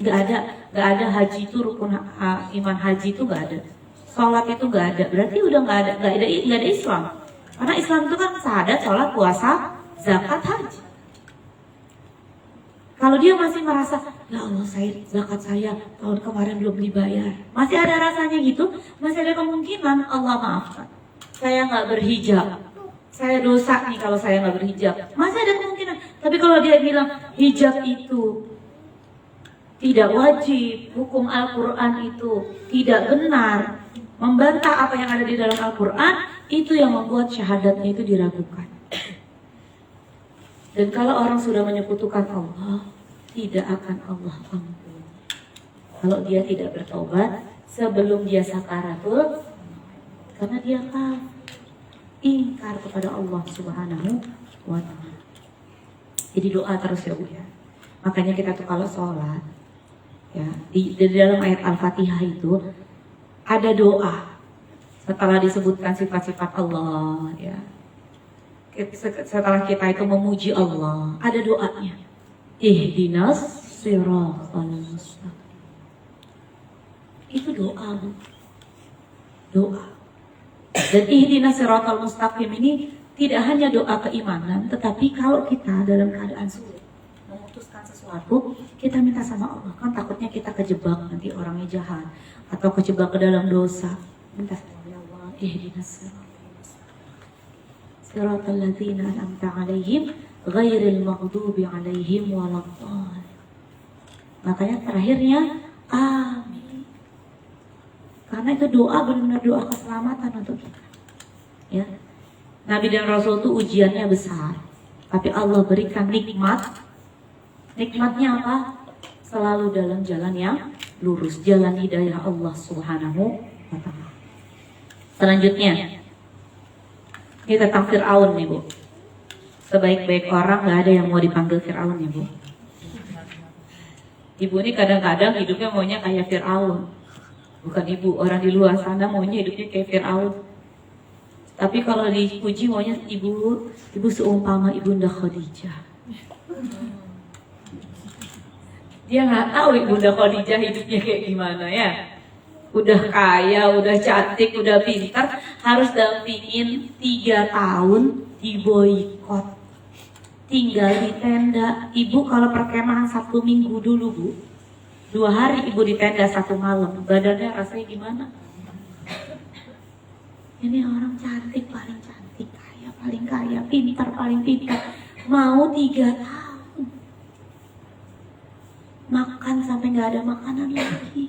Speaker 2: Gak ada haji itu rukun iman haji itu gak ada. Sholat itu gak ada, berarti udah gak ada Islam. Karena Islam itu kan syahadat, sholat, puasa, zakat, haji. Kalau dia masih merasa, ya Allah zakat saya tahun kemarin belum dibayar, masih ada rasanya gitu, masih ada kemungkinan Allah maafkan. Saya gak berhijab, saya dosa nih kalau saya gak berhijab, masih ada kemungkinan. Tapi kalau dia bilang hijab itu tidak wajib, hukum Al-Quran itu tidak benar, membantah apa yang ada di dalam Al-Quran, itu yang membuat syahadatnya itu diragukan. Dan kalau orang sudah menyekutukan Allah, tidak akan Allah ampuni. Kalau dia tidak bertobat sebelum dia sakaratul, karena dia ingkar kepada Allah Subhanahu wa Ta'ala. Jadi doa terus ya Bu ya. Makanya kita tuh kalau sholat, ya, di dalam ayat Al-Fatihah itu ada doa setelah disebutkan sifat-sifat Allah ya. Setelah kita itu memuji Allah, ada doanya. Ihdinas siratal mustaqim. Itu doa, Bu. Doa. Dan ihdinas siratal mustaqim ini tidak hanya doa keimanan, tetapi kalau kita dalam keadaan sulit memutuskan sesuatu, kita minta sama Allah. Kan takutnya kita kejebak nanti orangnya jahat atau kejebak ke dalam dosa. Minta sama Allah, ihdinas siratal ladzina an'amta 'alaihim ghairil maghdubi 'alaihim waladdallin. Makanya terakhirnya amin. Karena itu doa benar-benar doa keselamatan untuk kita. Ya. Nabi dan Rasul itu ujiannya besar, tapi Allah berikan nikmat. Nikmatnya apa? Selalu dalam jalan yang lurus, jalan hidayah Allah Subhanahu wa ta'ala. Selanjutnya, ini tentang Fir'aun nih Bu. Sebaik-baik orang gak ada yang mau dipanggil Fir'aun ya Bu. Ibu ini kadang-kadang hidupnya maunya kayak Fir'aun. Bukan ibu, orang di luar sana maunya hidupnya kayak Fir'aun. Tapi kalau dipuji maunya ibu seumpama Ibunda Khadijah. Dia nggak tahu Ibunda Khadijah hidupnya kayak gimana ya. Udah kaya, udah cantik, udah pintar, harus dampingin 3 tahun diboikot. Tinggal di tenda. Ibu kalau perkemahan Sabtu Minggu dulu Bu, 2 hari ibu di tenda 1 malam, badannya rasanya gimana? Ini orang cantik, paling cantik, kaya, paling kaya, pintar, paling pintar. Mau 3 tahun. Makan sampai gak ada makanan lagi.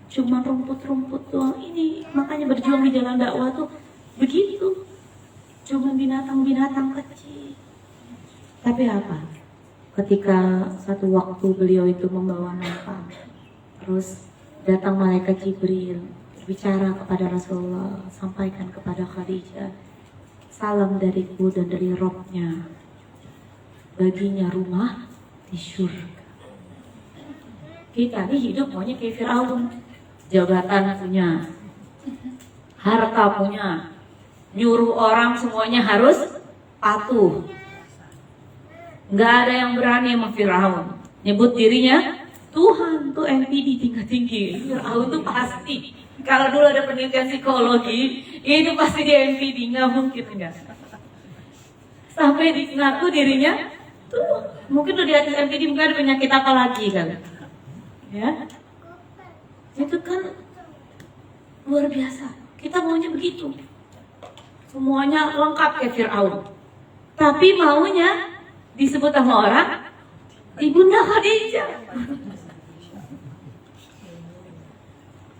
Speaker 2: Cuma rumput-rumput doang. Ini makanya berjuang di jalan dakwah tuh begitu. Cuma binatang-binatang kecil. Tapi apa? Ketika satu waktu beliau itu membawa nafkah, terus datang malaikat Jibril bicara kepada Rasulullah, sampaikan kepada Khadijah, salam dariku dan dari Robnya, baginya rumah di surga. Kita nih hidup maunya kayak Fir'aun, jabatan punya, harta punya, nyuruh orang semuanya harus patuh. Nggak ada yang berani sama Fir'aun, nyebut dirinya Tuhan, tuh MPD tingkat tinggi. Fir'aun tuh pasti. Kalau dulu ada penelitian psikologi, itu pasti di MPD, nggak mungkin enggak. Sampai ngaku dirinya tuh, mungkin udah di atas MPD, mungkin ada penyakit apa lagi kan? Ya, itu kan luar biasa. Kita maunya begitu, semuanya lengkap kayak Fir'aun. Tapi maunya disebut sama orang Ibunda Khadijah.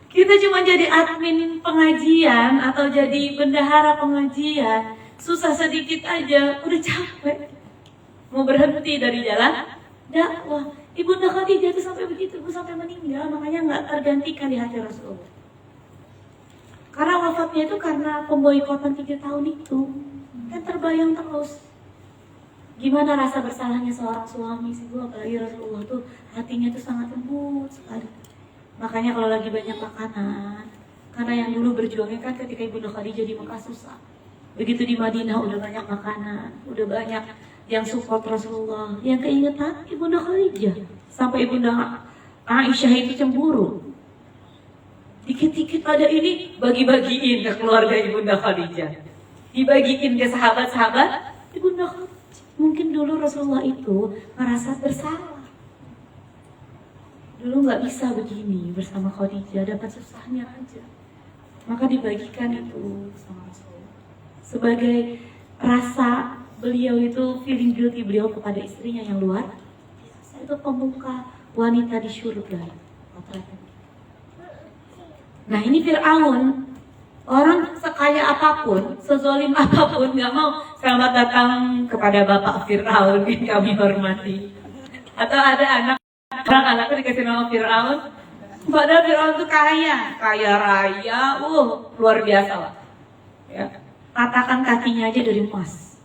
Speaker 2: Kita cuma jadi admin pengajian atau jadi bendahara pengajian, susah sedikit aja udah capek, mau berhenti dari jalan dakwah. Ibunda Khadijah itu sampai begitu, sampai meninggal, makanya nggak tergantikan di hati Rasulullah. Karena wafatnya itu karena pemboikotan 3 tahun itu, kan terbayang terus. Gimana rasa bersalahnya seorang suami sih Bu, apalagi Rasulullah tuh hatinya tuh sangat lembut sekali. Makanya kalau lagi banyak makanan, karena yang dulu berjuangnya kan ketika Ibunda Khadijah di Mekah susah. Begitu di Madinah udah banyak makanan, udah banyak yang support Rasulullah, yang keingetan Ibunda Khadijah. Sampai Ibunda Aisyah itu cemburu. Dikit-dikit ada ini, bagi-bagiin ke keluarga Ibunda Khadijah. Dibagiin ke sahabat-sahabat Ibunda Khadijah. Mungkin dulu Rasulullah itu merasa bersalah. Dulu nggak bisa begini bersama Khadijah, dapat susahnya aja. Maka dibagikan itu sama Rasulullah. Sebagai rasa beliau itu, feeling guilty beliau kepada istrinya yang luar biasa. Itu pemuka wanita di surga. Nah ini Fir'aun, orang sekaya apapun, sezolim apapun, nggak mau selamat datang kepada Bapak Fir'aun yang kami hormati. Atau ada anaknya dikasih nama Fir'aun, padahal Fir'aun itu kaya raya, luar biasa lah. Ya. Katakan kakinya aja dari emas.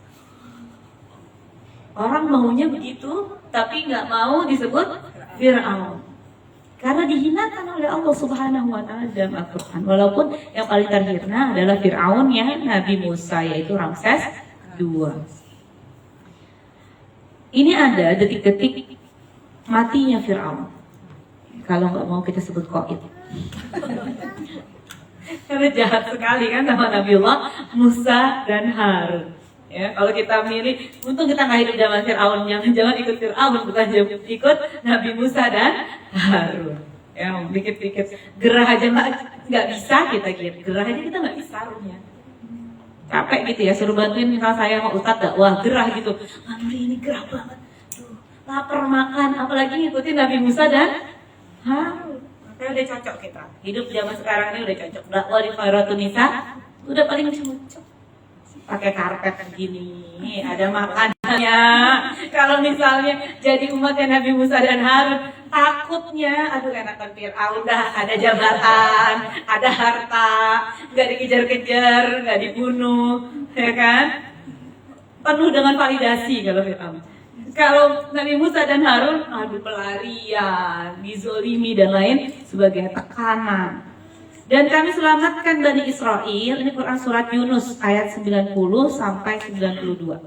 Speaker 2: Orang maunya begitu, tapi nggak mau disebut Fir'aun. Karena dihinakan oleh Allah Subhanahu wa ta'ala dalam Al-Quran. Walaupun yang paling terhina adalah Fir'aun ya Nabi Musa, yaitu Ramses II. Ini ada detik-detik matinya Fir'aun. Kalau nggak mau kita sebut Qaid. Karena jahat sekali kan sama Nabiullah Musa dan Harun. Ya, kalau kita milih, untung kita nggak hidup zaman Fir'aun, jangan ikut Fir'aun, bukan ikut Nabi Musa dan Harun. Ya, dikit-dikit gerah aja nggak bisa kita gitu, gerah aja kita nggak bisa ruhnya. Capek gitu ya, suruh bantuin misal saya sama Ustadz dakwah gerah gitu. Nuri ini gerah banget, lapar makan, apalagi ngikutin Nabi Musa dan Harun. Makanya udah cocok kita, hidup zaman sekarang ini udah cocok. Dakwah di Khairatun Nisa udah paling cocok. pakai karpet begini, ada makanannya. Kalau misalnya jadi umatnya Nabi Musa dan Harun, takutnya, aduh enakan Fir'aun dah, ada jabatan, ada harta, nggak dikejar-kejar, nggak dibunuh, ya kan? Penuh dengan validasi kalau Fir'aun. Kalau Nabi Musa dan Harun, aduh pelarian, dizolimi dan lain sebagai tekanan. Dan kami selamatkan Bani Israel, ini Quran surat Yunus ayat 90 sampai 92.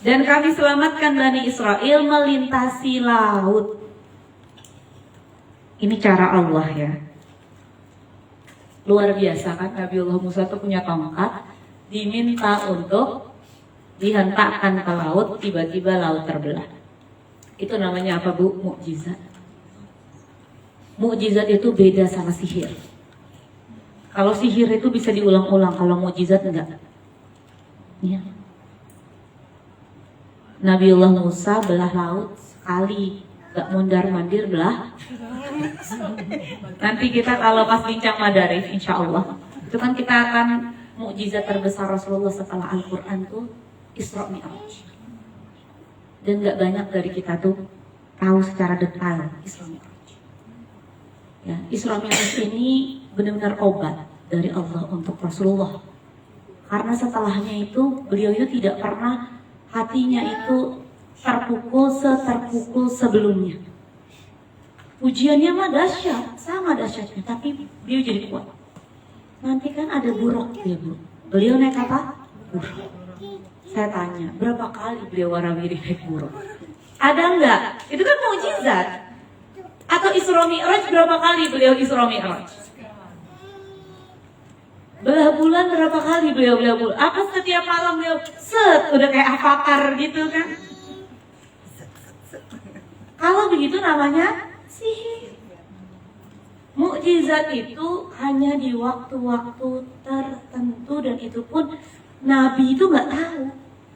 Speaker 2: Dan kami selamatkan Bani Israel melintasi laut. Ini cara Allah ya. Luar biasa kan, Nabiullah Musa itu punya tongkat, diminta untuk dihentakkan ke laut, tiba-tiba laut terbelah. Itu namanya apa Bu? Mukjizat. Mukjizat itu beda sama sihir. Kalau sihir itu bisa diulang-ulang, kalau mukjizat enggak. Ya. Nabiullah Musa belah laut sekali, enggak mondar-mandir belah. Nanti kita kalau pas bincang Madarif, insya Allah, itu kan kita akan mukjizat terbesar Rasulullah setelah Al-Quran tuh Isra Mi'raj. Dan enggak banyak dari kita tuh tahu secara detail Isra Mi'raj. Ya, Isra Mi'raj ini benar-benar obat dari Allah untuk Rasulullah. Karena setelahnya itu beliau itu tidak pernah hatinya itu terpukul seterpukul sebelumnya. Ujiannya mah dahsyat, sama dahsyatnya, tapi beliau jadi kuat. Nanti kan ada buruk ya Bu. Beliau naik apa? Buruk. Saya tanya, berapa kali beliau warawiri naik buruk? Ada enggak? Itu kan mukjizat. Atau Isra Mi'raj berapa kali beliau Isra Mi'raj? Belah bulan berapa kali beliau belah bulan? Apa setiap malam beliau udah kayak avatar gitu kan? Kalau begitu namanya sihir. Mukjizat itu hanya di waktu-waktu tertentu dan itu pun Nabi itu nggak tahu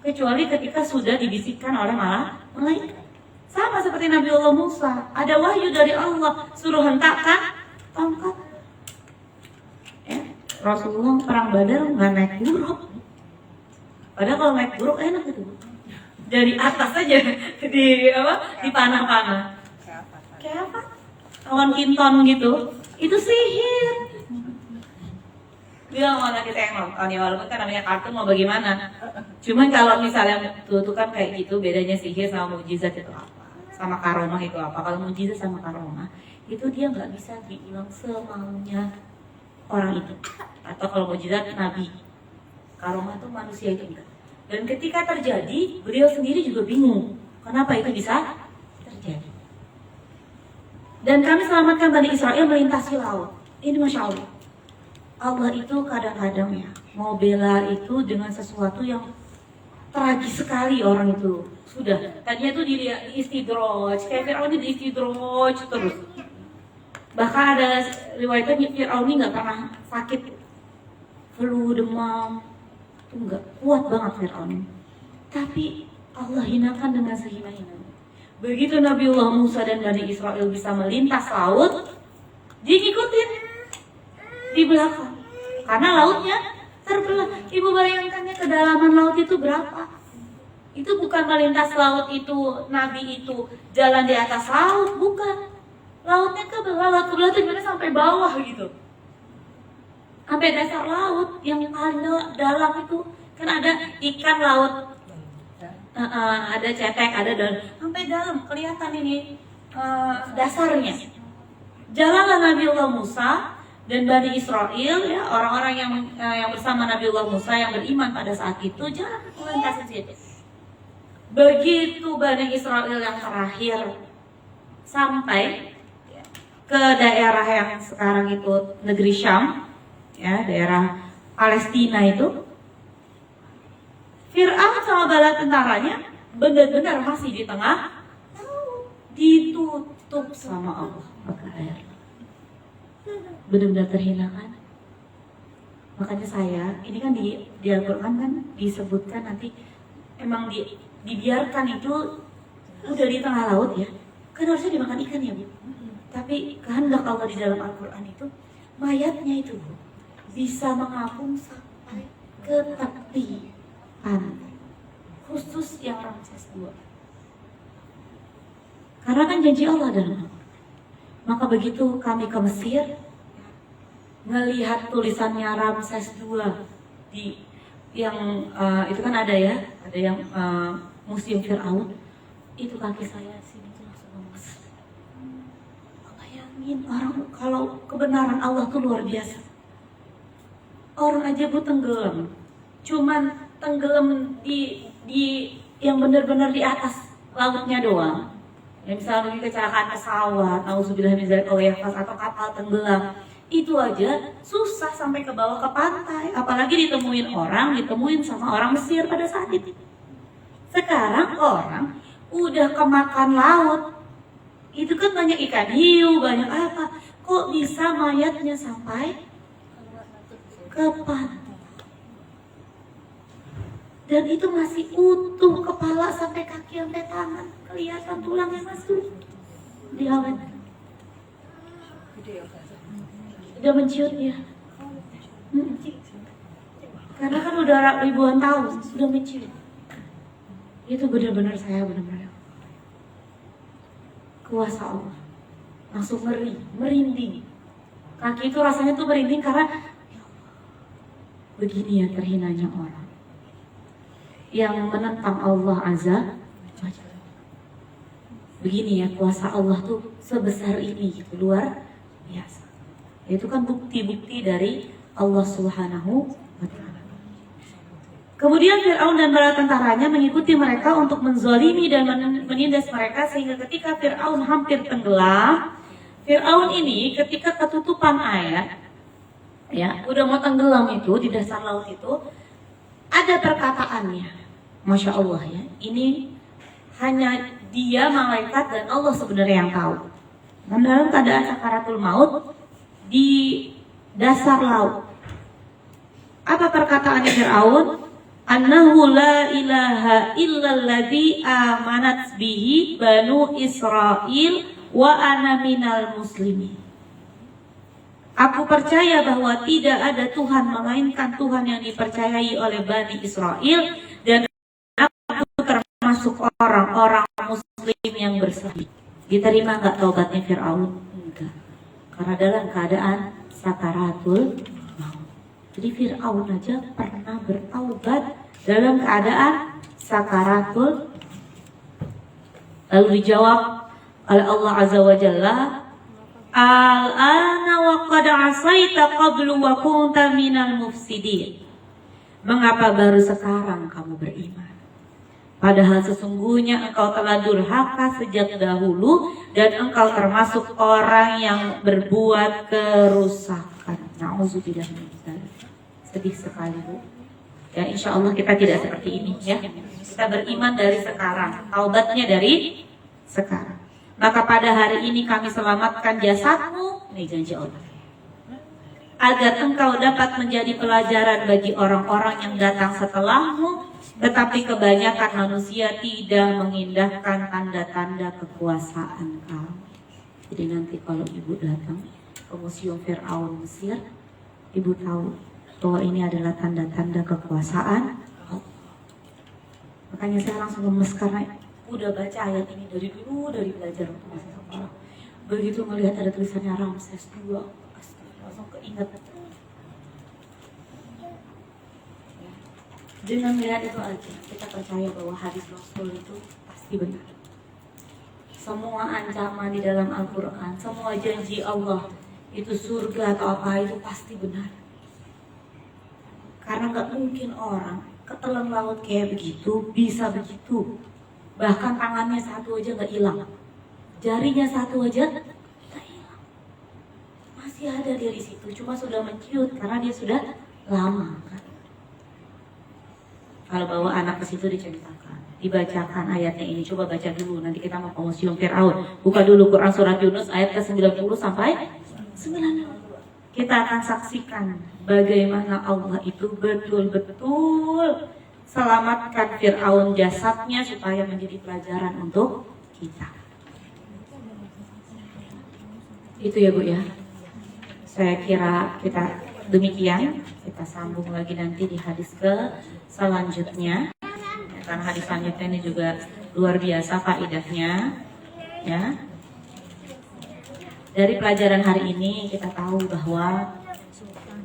Speaker 2: kecuali ketika sudah dibisikkan oleh malaikat. Sama seperti Nabi Allah Musa, ada wahyu dari Allah, suruh hentakkan tongkat. Ya, Rasulullah perang Badar nggak naik buruk. Padahal kalau naik buruk enak itu. Dari atas aja di panah-panah. Kayak apa? Awan kinton gitu. Itu sihir. Bilang sama anak kita yang nonton ya, walaupun kan namanya kartun mau bagaimana. Cuman kalau misalnya tuh kan kayak gitu, bedanya sihir sama mukjizat itu apa? Sama karomah itu apa? Kalau mukjizat sama karomah itu dia nggak bisa diulang semaunya orang itu. Atau kalau mukjizat Nabi, karomah itu manusia itu enggak. Dan ketika terjadi, beliau sendiri juga bingung kenapa itu bisa terjadi. Dan kami selamatkan Bani Israel melintasi laut. Ini Masya Allah. Allah itu kadang-kadang ya mau bela itu dengan sesuatu yang tragis sekali orang itu. Sudah, tadinya tuh di istidroj, kayak Fir'aun di istidroj terus. Bahkan ada riwayatnya Fir'aun ini nggak pernah sakit, flu, demam, itu nggak kuat banget Fir'aun. Tapi Allah hinakan dengan sehina-hinanya. Begitu Nabiullah Musa dan Bani Israel bisa melintas laut, diikutin di belakang, karena lautnya terbelah. Ibu bayangkannya kedalaman laut itu berapa? Itu bukan melintas laut itu, Nabi itu jalan di atas laut, bukan. Lautnya kebelah, laut kebelah itu gimana sampai bawah gitu. Sampai dasar laut yang paling dalam itu. Kan ada ikan laut, ada cetek, ada dalam. Sampai dalam, kelihatan ini dasarnya. Jalanlah Nabiullah Musa dan Bani Israel, ya orang-orang yang bersama Nabiullah Musa yang beriman pada saat itu, jalan melintas di situ. Begitu Bani Israel yang terakhir sampai ke daerah yang sekarang itu negeri Syam, ya daerah Palestina itu, Fir'aun sama bala tentaranya benar-benar masih di tengah, ditutup sama Allah maka air. Benar-benar terhina kan? Makanya saya, ini kan di Al-Quran kan disebutkan nanti emang dibiarkan itu udah di tengah laut ya, kan harusnya dimakan ikan ya Bu. Tapi kehendak Allah di dalam Al-Quran itu mayatnya itu Bu bisa mengapung sampai ke tepi pantai, khusus yang Ramses II. Karena kan janji Allah dalam Al-Quran. Maka begitu kami ke Mesir, ngelihat tulisannya Ramses II di yang itu kan ada ya, ada yang Museum Fir'aun, itu kaki saya sini tuh langsung lemes. Bayangin orang, kalau kebenaran Allah tuh luar biasa. Orang aja bu tenggelam, cuman tenggelam di yang benar-benar di atas lautnya doang. Ya misalnya kecelakaan pesawat, nauzubillah min dzalik atau kapal tenggelam, itu aja susah sampai ke bawah ke pantai, apalagi ditemuin sama orang Mesir pada saat itu. Sekarang orang udah kemakan laut, itu kan banyak ikan hiu, banyak apa, kok bisa mayatnya sampai ke pantai? Dan itu masih utuh, kepala sampai kaki sampai tangan, kelihatan tulangnya masuk di awet. Udah menciut ya. Karena kan udah ribuan tahun sudah menciut. Itu benar-benar saya benar-benar kuasa Allah. Langsung merinding. Kaki itu rasanya tuh merinding karena begini ya terhinanya orang yang menentang Allah Azza wa Jalla. Begini ya kuasa Allah tuh sebesar ini gitu, luar biasa. Itu kan bukti-bukti dari Allah Subhanahu wa Ta'ala. Kemudian Fir'aun dan bala tentaranya mengikuti mereka untuk menzalimi dan menindas mereka, sehingga ketika Fir'aun hampir tenggelam, Fir'aun ini ketika ketutupan air, ya udah mau tenggelam itu di dasar laut itu, ada perkataannya. Masya Allah ya, ini hanya dia, malaikat, dan Allah sebenarnya yang tahu. Dan dalam keadaan sakaratul maut di dasar laut, apa perkataannya Fir'aun? Annahu la ilaha illalladzi amanat bihi banu Israel wa ana minal muslimin. Aku percaya bahwa tidak ada Tuhan melainkan Tuhan yang dipercayai oleh Bani Israel, dan aku termasuk orang-orang muslim yang bersih. Diterima nggak taubatnya Fir'aun? Enggak. Karena dalam keadaan sakaratul maut. Jadi Fir'aun aja pernah bertaubat dalam keadaan sakaratul. Lalu dijawab oleh Allah Azza wa Jalla, Al-ana wa qad asaita qablu wa kunta minal mufsidin. Mengapa baru sekarang kamu beriman? Padahal sesungguhnya engkau telah durhaka sejak dahulu dan engkau termasuk orang yang berbuat kerusakan. Nauzubillah min dzalik. Sedih sekali Bu. Ya insya Allah kita tidak seperti ini ya. Kita beriman dari sekarang, taubatnya dari sekarang. Maka pada hari ini kami selamatkan jasadmu, ini janji Allah, agar engkau dapat menjadi pelajaran bagi orang-orang yang datang setelahmu. Tetapi kebanyakan manusia tidak mengindahkan tanda-tanda kekuasaan kau. Jadi nanti kalau ibu datang ke Museum Fir'aun Mesir, ibu tahu bahwa ini adalah tanda-tanda kekuasaan. Makanya saya langsung lemes karena udah baca ayat ini dari dulu, dari belajar waktu masih sekolah. Begitu melihat ada tulisannya Ramses II, langsung keinget. Dengan melihat itu aja, kita percaya bahwa hadis Rasul itu pasti benar. Semua ancaman di dalam Al-Quran, semua janji Allah, itu surga atau apa, itu pasti benar. Karena gak mungkin orang ketelan laut kayak begitu, bisa begitu. Bahkan tangannya satu aja gak hilang, jarinya satu aja gak hilang. Masih ada dari situ, cuma sudah menciut karena dia sudah lama kan. Kalau bawa anak ke situ diceritakan, dibacakan ayatnya ini, coba baca dulu, nanti kita mau ke Museum Fir'aun. Buka dulu Quran Surat Yunus ayat ke-90 sampai 92. Kita akan saksikan bagaimana Allah itu betul-betul selamatkan Fir'aun jasadnya supaya menjadi pelajaran untuk kita. Itu ya Bu ya. Saya kira kita Demikian, kita sambung lagi nanti di hadis ke selanjutnya. Karena hadis selanjutnya ini juga luar biasa faedahnya. Ya. Dari pelajaran hari ini kita tahu bahwa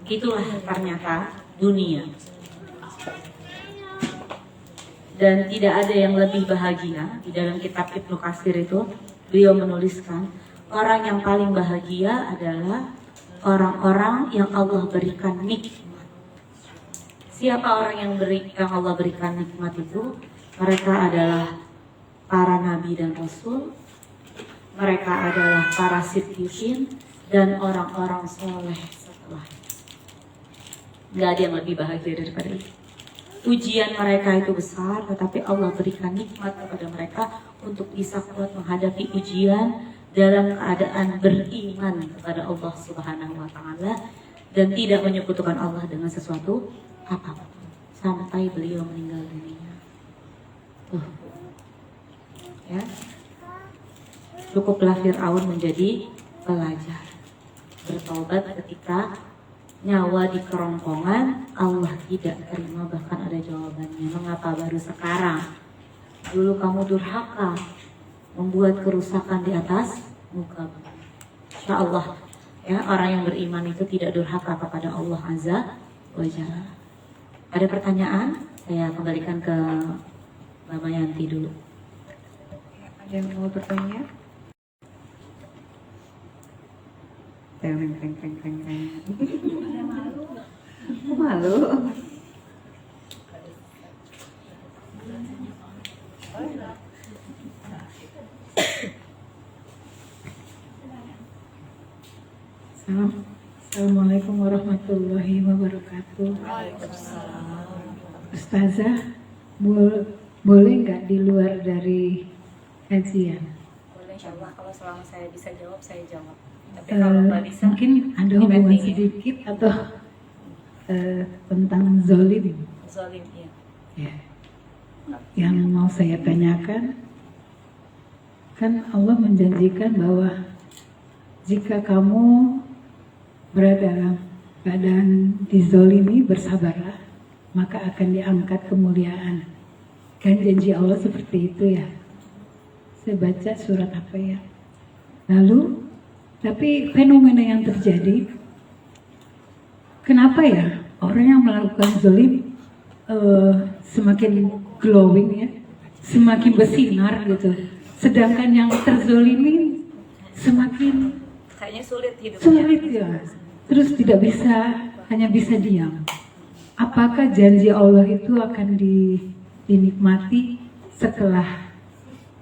Speaker 2: itulah ternyata dunia. Dan tidak ada yang lebih bahagia. Di dalam kitab Ibnu Katsir itu beliau menuliskan, orang yang paling bahagia adalah orang-orang yang Allah berikan nikmat. Siapa orang yang Allah berikan nikmat itu? Mereka adalah para nabi dan rasul. Mereka adalah para siddiqin dan orang-orang soleh setelah. Gak ada yang lebih bahagia daripada itu. Ujian mereka itu besar, tetapi Allah berikan nikmat kepada mereka untuk bisa kuat menghadapi ujian dalam keadaan beriman kepada Allah Subhanahu wa Ta'ala dan tidak menyekutukan Allah dengan sesuatu apapun sampai beliau meninggal dunia. Ya, cukuplah Fir'aun menjadi pelajar, bertobat ketika nyawa di kerongkongan, Allah tidak terima, bahkan ada jawabannya. Mengapa baru sekarang? Dulu kamu durhaka, membuat kerusakan di atas muka bumi. Insya Allah, ya, orang yang beriman itu tidak durhaka kepada Allah Azza wa Jalla. Ada pertanyaan? Saya kembalikan ke Mbak Yanti dulu.
Speaker 4: Ada yang mau bertanya? Malu. Assalamualaikum warahmatullahi wabarakatuh. Ustazah, boleh nggak di luar dari kajian?
Speaker 2: Boleh, insya Allah. Kalau selama saya bisa jawab, saya jawab. Tapi kalau nggak bisa,
Speaker 4: mungkin ada hubungan sedikit atau tentang zolim.
Speaker 2: Zolim, ya.
Speaker 4: Ya. Yang mau saya tanyakan, kan Allah menjanjikan bahwa jika kamu berada dalam keadaan dizolimi, bersabarlah, maka akan diangkat kemuliaan. Kan janji Allah seperti itu ya. Saya baca surat apa ya. Lalu, tapi fenomena yang terjadi, kenapa ya orang yang melakukan zolim semakin glowing ya, semakin bersinar gitu. Sedangkan yang terzolimi semakin
Speaker 2: Kayaknya sulit hidupnya.
Speaker 4: sulit ya. Terus tidak bisa, hanya bisa diam. Apakah janji Allah itu akan dinikmati setelah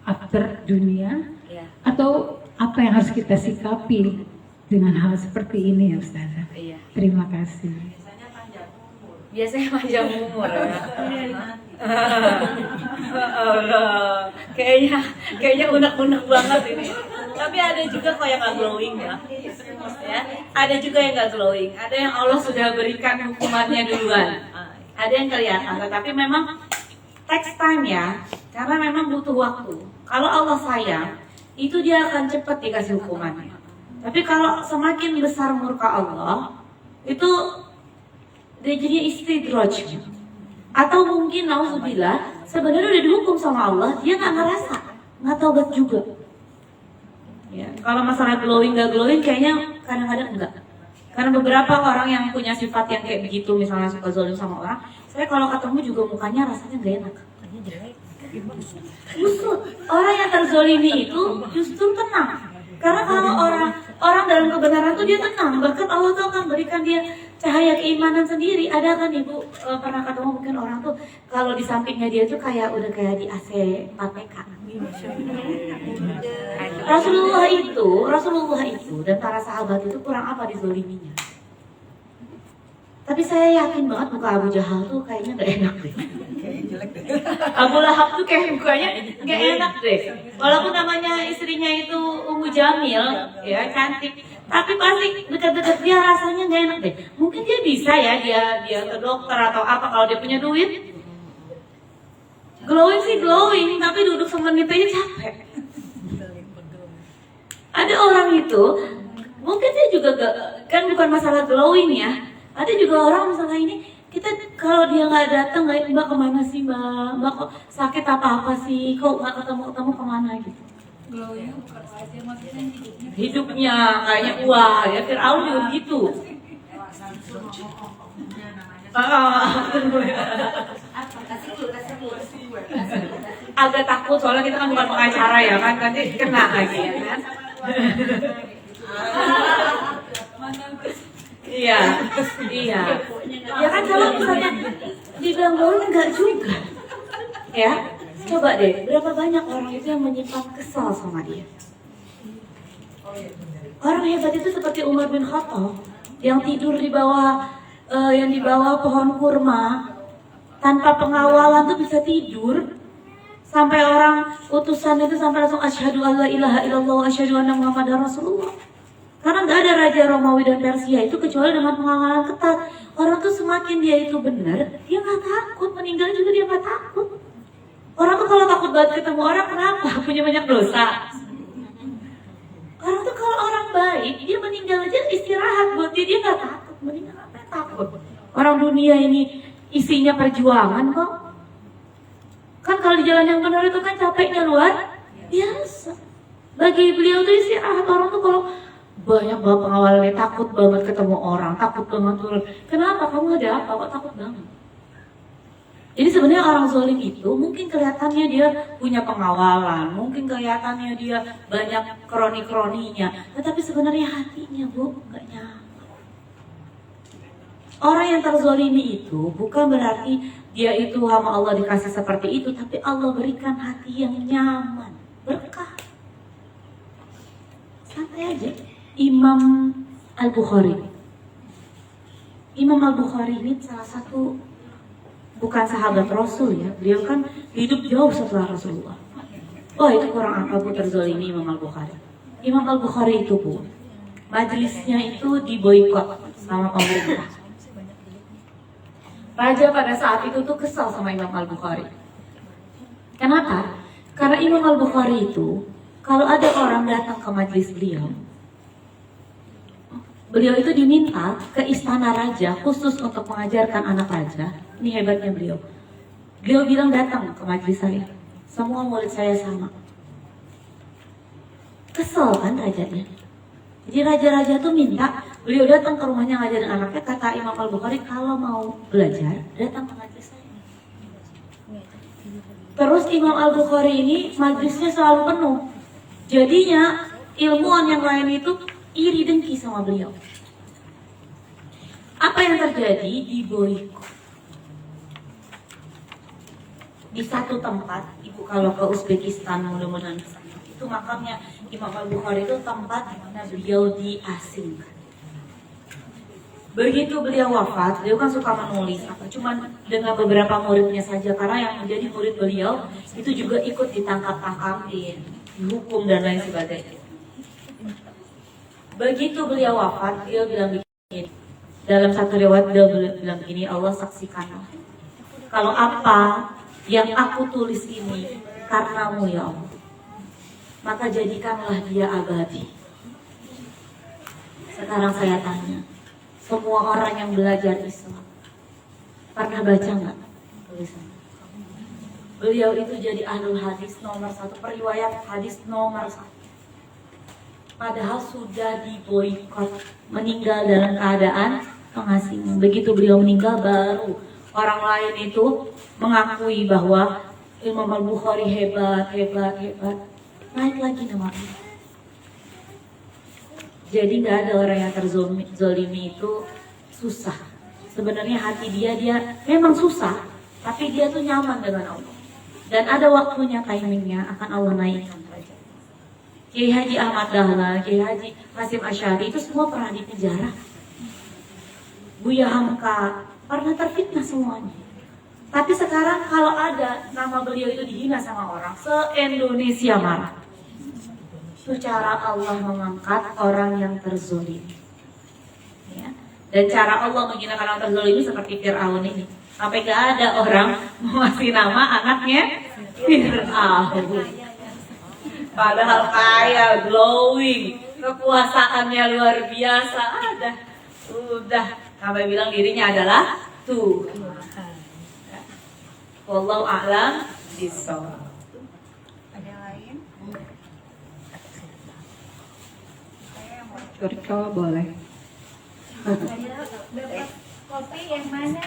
Speaker 4: after dunia?
Speaker 2: Ya.
Speaker 4: Atau apa yang harus kita sikapi dengan hal seperti ini ya Ustazah?
Speaker 2: Iya.
Speaker 4: Terima kasih.
Speaker 2: Biasanya panjang umur ya. Allah, kayaknya unek-unek banget ini. Tapi ada juga kok yang nggak glowing ya. Ada juga yang nggak glowing. Ada yang Allah sudah berikan hukumannya duluan. Ada yang kelihatan, tetapi memang takes time ya, karena memang butuh waktu. Kalau Allah sayang, itu dia akan cepat dikasih hukumannya. Tapi kalau semakin besar murka Allah, itu dia jadi istidraj. Atau mungkin nauzubillah, sebenarnya udah dihukum sama Allah, dia nggak ngerasa, nggak taubat juga. Ya, kalau masalah glowing nggak glowing, kayaknya kadang-kadang enggak. Karena beberapa orang yang punya sifat yang kayak begitu, misalnya suka zolim sama orang, saya kalau ketemu juga mukanya rasanya nggak enak. Justru orang yang terzolimi itu justru tenang. Karena kalau orang dalam kebenaran tuh dia tenang. Bahkan Allah tuh akan berikan dia cahaya keimanan sendiri. Ada kan ibu pernah ketemu mungkin orang tuh kalau di sampingnya dia tuh kayak udah kayak di AC 4PK. Rasulullah itu dan para sahabat itu kurang apa dizoliminya. Tapi saya yakin banget muka Abu Jahal tuh kayaknya gak enak deh. Abu Lahab tuh kayak mukanya gak enak deh. Walaupun namanya istrinya itu Ummu Jamil, ya cantik, tapi pasti dekat-dekat dia rasanya gak enak deh. Mungkin dia bisa ya dia ke dokter atau apa kalau dia punya duit. Glowing sih glowing, tapi duduk semenit aja capek. Ada orang itu, mungkin dia juga kan bukan masalah glowing ya, Ada juga orang misalnya ini, kita kalau dia nggak datang, Mbak kemana sih Mbak kok sakit apa sih, kok nggak ketemu kemana gitu. Hidupnya kayaknya wah ya Fir'aun juga gitu. Agak takut soalnya kita kan bukan pengacara ya kan, nanti kena lagi ya kan. Iya. Ya kan kalau misalnya dibilang boleh enggak juga. Ya, coba deh, berapa banyak orang itu yang menyimpan kesal sama dia. Orang hebat itu seperti Umar bin Khattab yang tidur di bawah pohon kurma tanpa pengawalan tuh bisa tidur sampai orang utusan itu sampai langsung asyhadu alla ilaha illallah wa asyhadu anna muhammadar rasulullah. Karena nggak ada raja Romawi dan Persia itu kecuali dengan pengawalan ketat. Orang tuh semakin dia itu benar, dia nggak takut, meninggal juga dia nggak takut. Orang tuh kalau takut banget ketemu orang, kenapa? Punya banyak dosa. Orang tuh kalau orang baik, dia meninggal aja istirahat buat dia nggak takut. Meninggal apa yang takut? Orang dunia ini isinya perjuangan kok. Kan kalau di jalan yang benar itu kan capeknya luar biasa. Bagi beliau tuh istirahat. Orang tuh kalau banyak banget pengawalnya, takut banget ketemu orang, takut banget turun. Kenapa? Kamu ada apa? Kok takut banget? Jadi sebenarnya orang zalim itu mungkin kelihatannya dia punya pengawalan, mungkin kelihatannya dia banyak kroni-kroninya, tetapi sebenarnya hatinya nggak nyaman. Orang yang terzalimi itu bukan berarti dia itu hamba Allah dikasih seperti itu, tapi Allah berikan hati yang nyaman, berkah. Santai aja. Imam Al-Bukhari ini salah satu bukan sahabat Rasul ya, beliau kan hidup jauh setelah Rasulullah. Oh itu kurang apa Bu terzalimi Imam Al-Bukhari. Imam Al-Bukhari itu Bu, majelisnya itu diboikot sama pemerintah. Raja pada saat itu tuh kesal sama Imam Al-Bukhari. Kenapa? Karena Imam Al-Bukhari itu kalau ada orang datang ke majelis beliau itu diminta ke istana raja khusus untuk mengajarkan anak raja. Ini hebatnya beliau. Beliau bilang datang ke majelis saya. Semua murid saya sama. Kesel kan rajanya. Jadi raja-raja tuh minta beliau datang ke rumahnya ngajarin anaknya. Kata Imam Al-Bukhari kalau mau belajar datang ke majelis saya. Terus Imam Al-Bukhari ini majelisnya selalu penuh. Jadinya ilmuwan yang lain itu iri dengki sama beliau. Apa yang terjadi? Diboikot. Di satu tempat, Ibu kalau ke Uzbekistan mudah-mudahan ke sana, itu makamnya Imam Al-Bukhari itu tempat di mana beliau diasingkan. Begitu beliau wafat, beliau kan suka menulis cuman dengan beberapa muridnya saja, karena yang menjadi murid beliau itu juga ikut ditangkap-tangkapin, dihukum dan lain sebagainya. Begitu beliau wafat, beliau bilang begini. Dalam satu riwayat beliau bilang begini, Allah saksikanlah. Kalau apa yang aku tulis ini karenamu ya Allah, maka jadikanlah dia abadi. Sekarang saya tanya, semua orang yang belajar Islam pernah baca nggak tulisan? Beliau itu jadi ahlul hadis nomor 1, periwayat hadis nomor 1. Padahal sudah diboikot, meninggal dalam keadaan pengasingan. Begitu beliau meninggal baru orang lain itu mengakui bahwa Imam Al-Bukhari hebat. Naik lagi nama beliau. Jadi nggak ada orang yang terzolimi itu susah. Sebenarnya hati dia memang susah, tapi dia tuh nyaman dengan Allah. Dan ada waktunya, timingnya akan Allah naikkan. Kiai Haji Ahmad Dahlan, Kiai Haji Hasyim Asy'ari itu semua pernah di penjara. Buya Hamka pernah terfitnah semuanya. Tapi sekarang kalau ada nama beliau itu dihina sama orang, se-Indonesia marah. Itu cara Allah mengangkat orang yang terzolim. Ya. Dan cara Allah menghinakan orang terzolim seperti Fir'aun ini. Sampai gak ada orang mau ngasih nama anaknya Fir'aun. Padahal kaya, glowing, kekuasaannya luar biasa, udah sampai bilang dirinya adalah Tuhan. Wallahu a'lam bishawab.
Speaker 5: Ada yang lain?
Speaker 4: Curcol boleh.
Speaker 5: Kopi yang mana?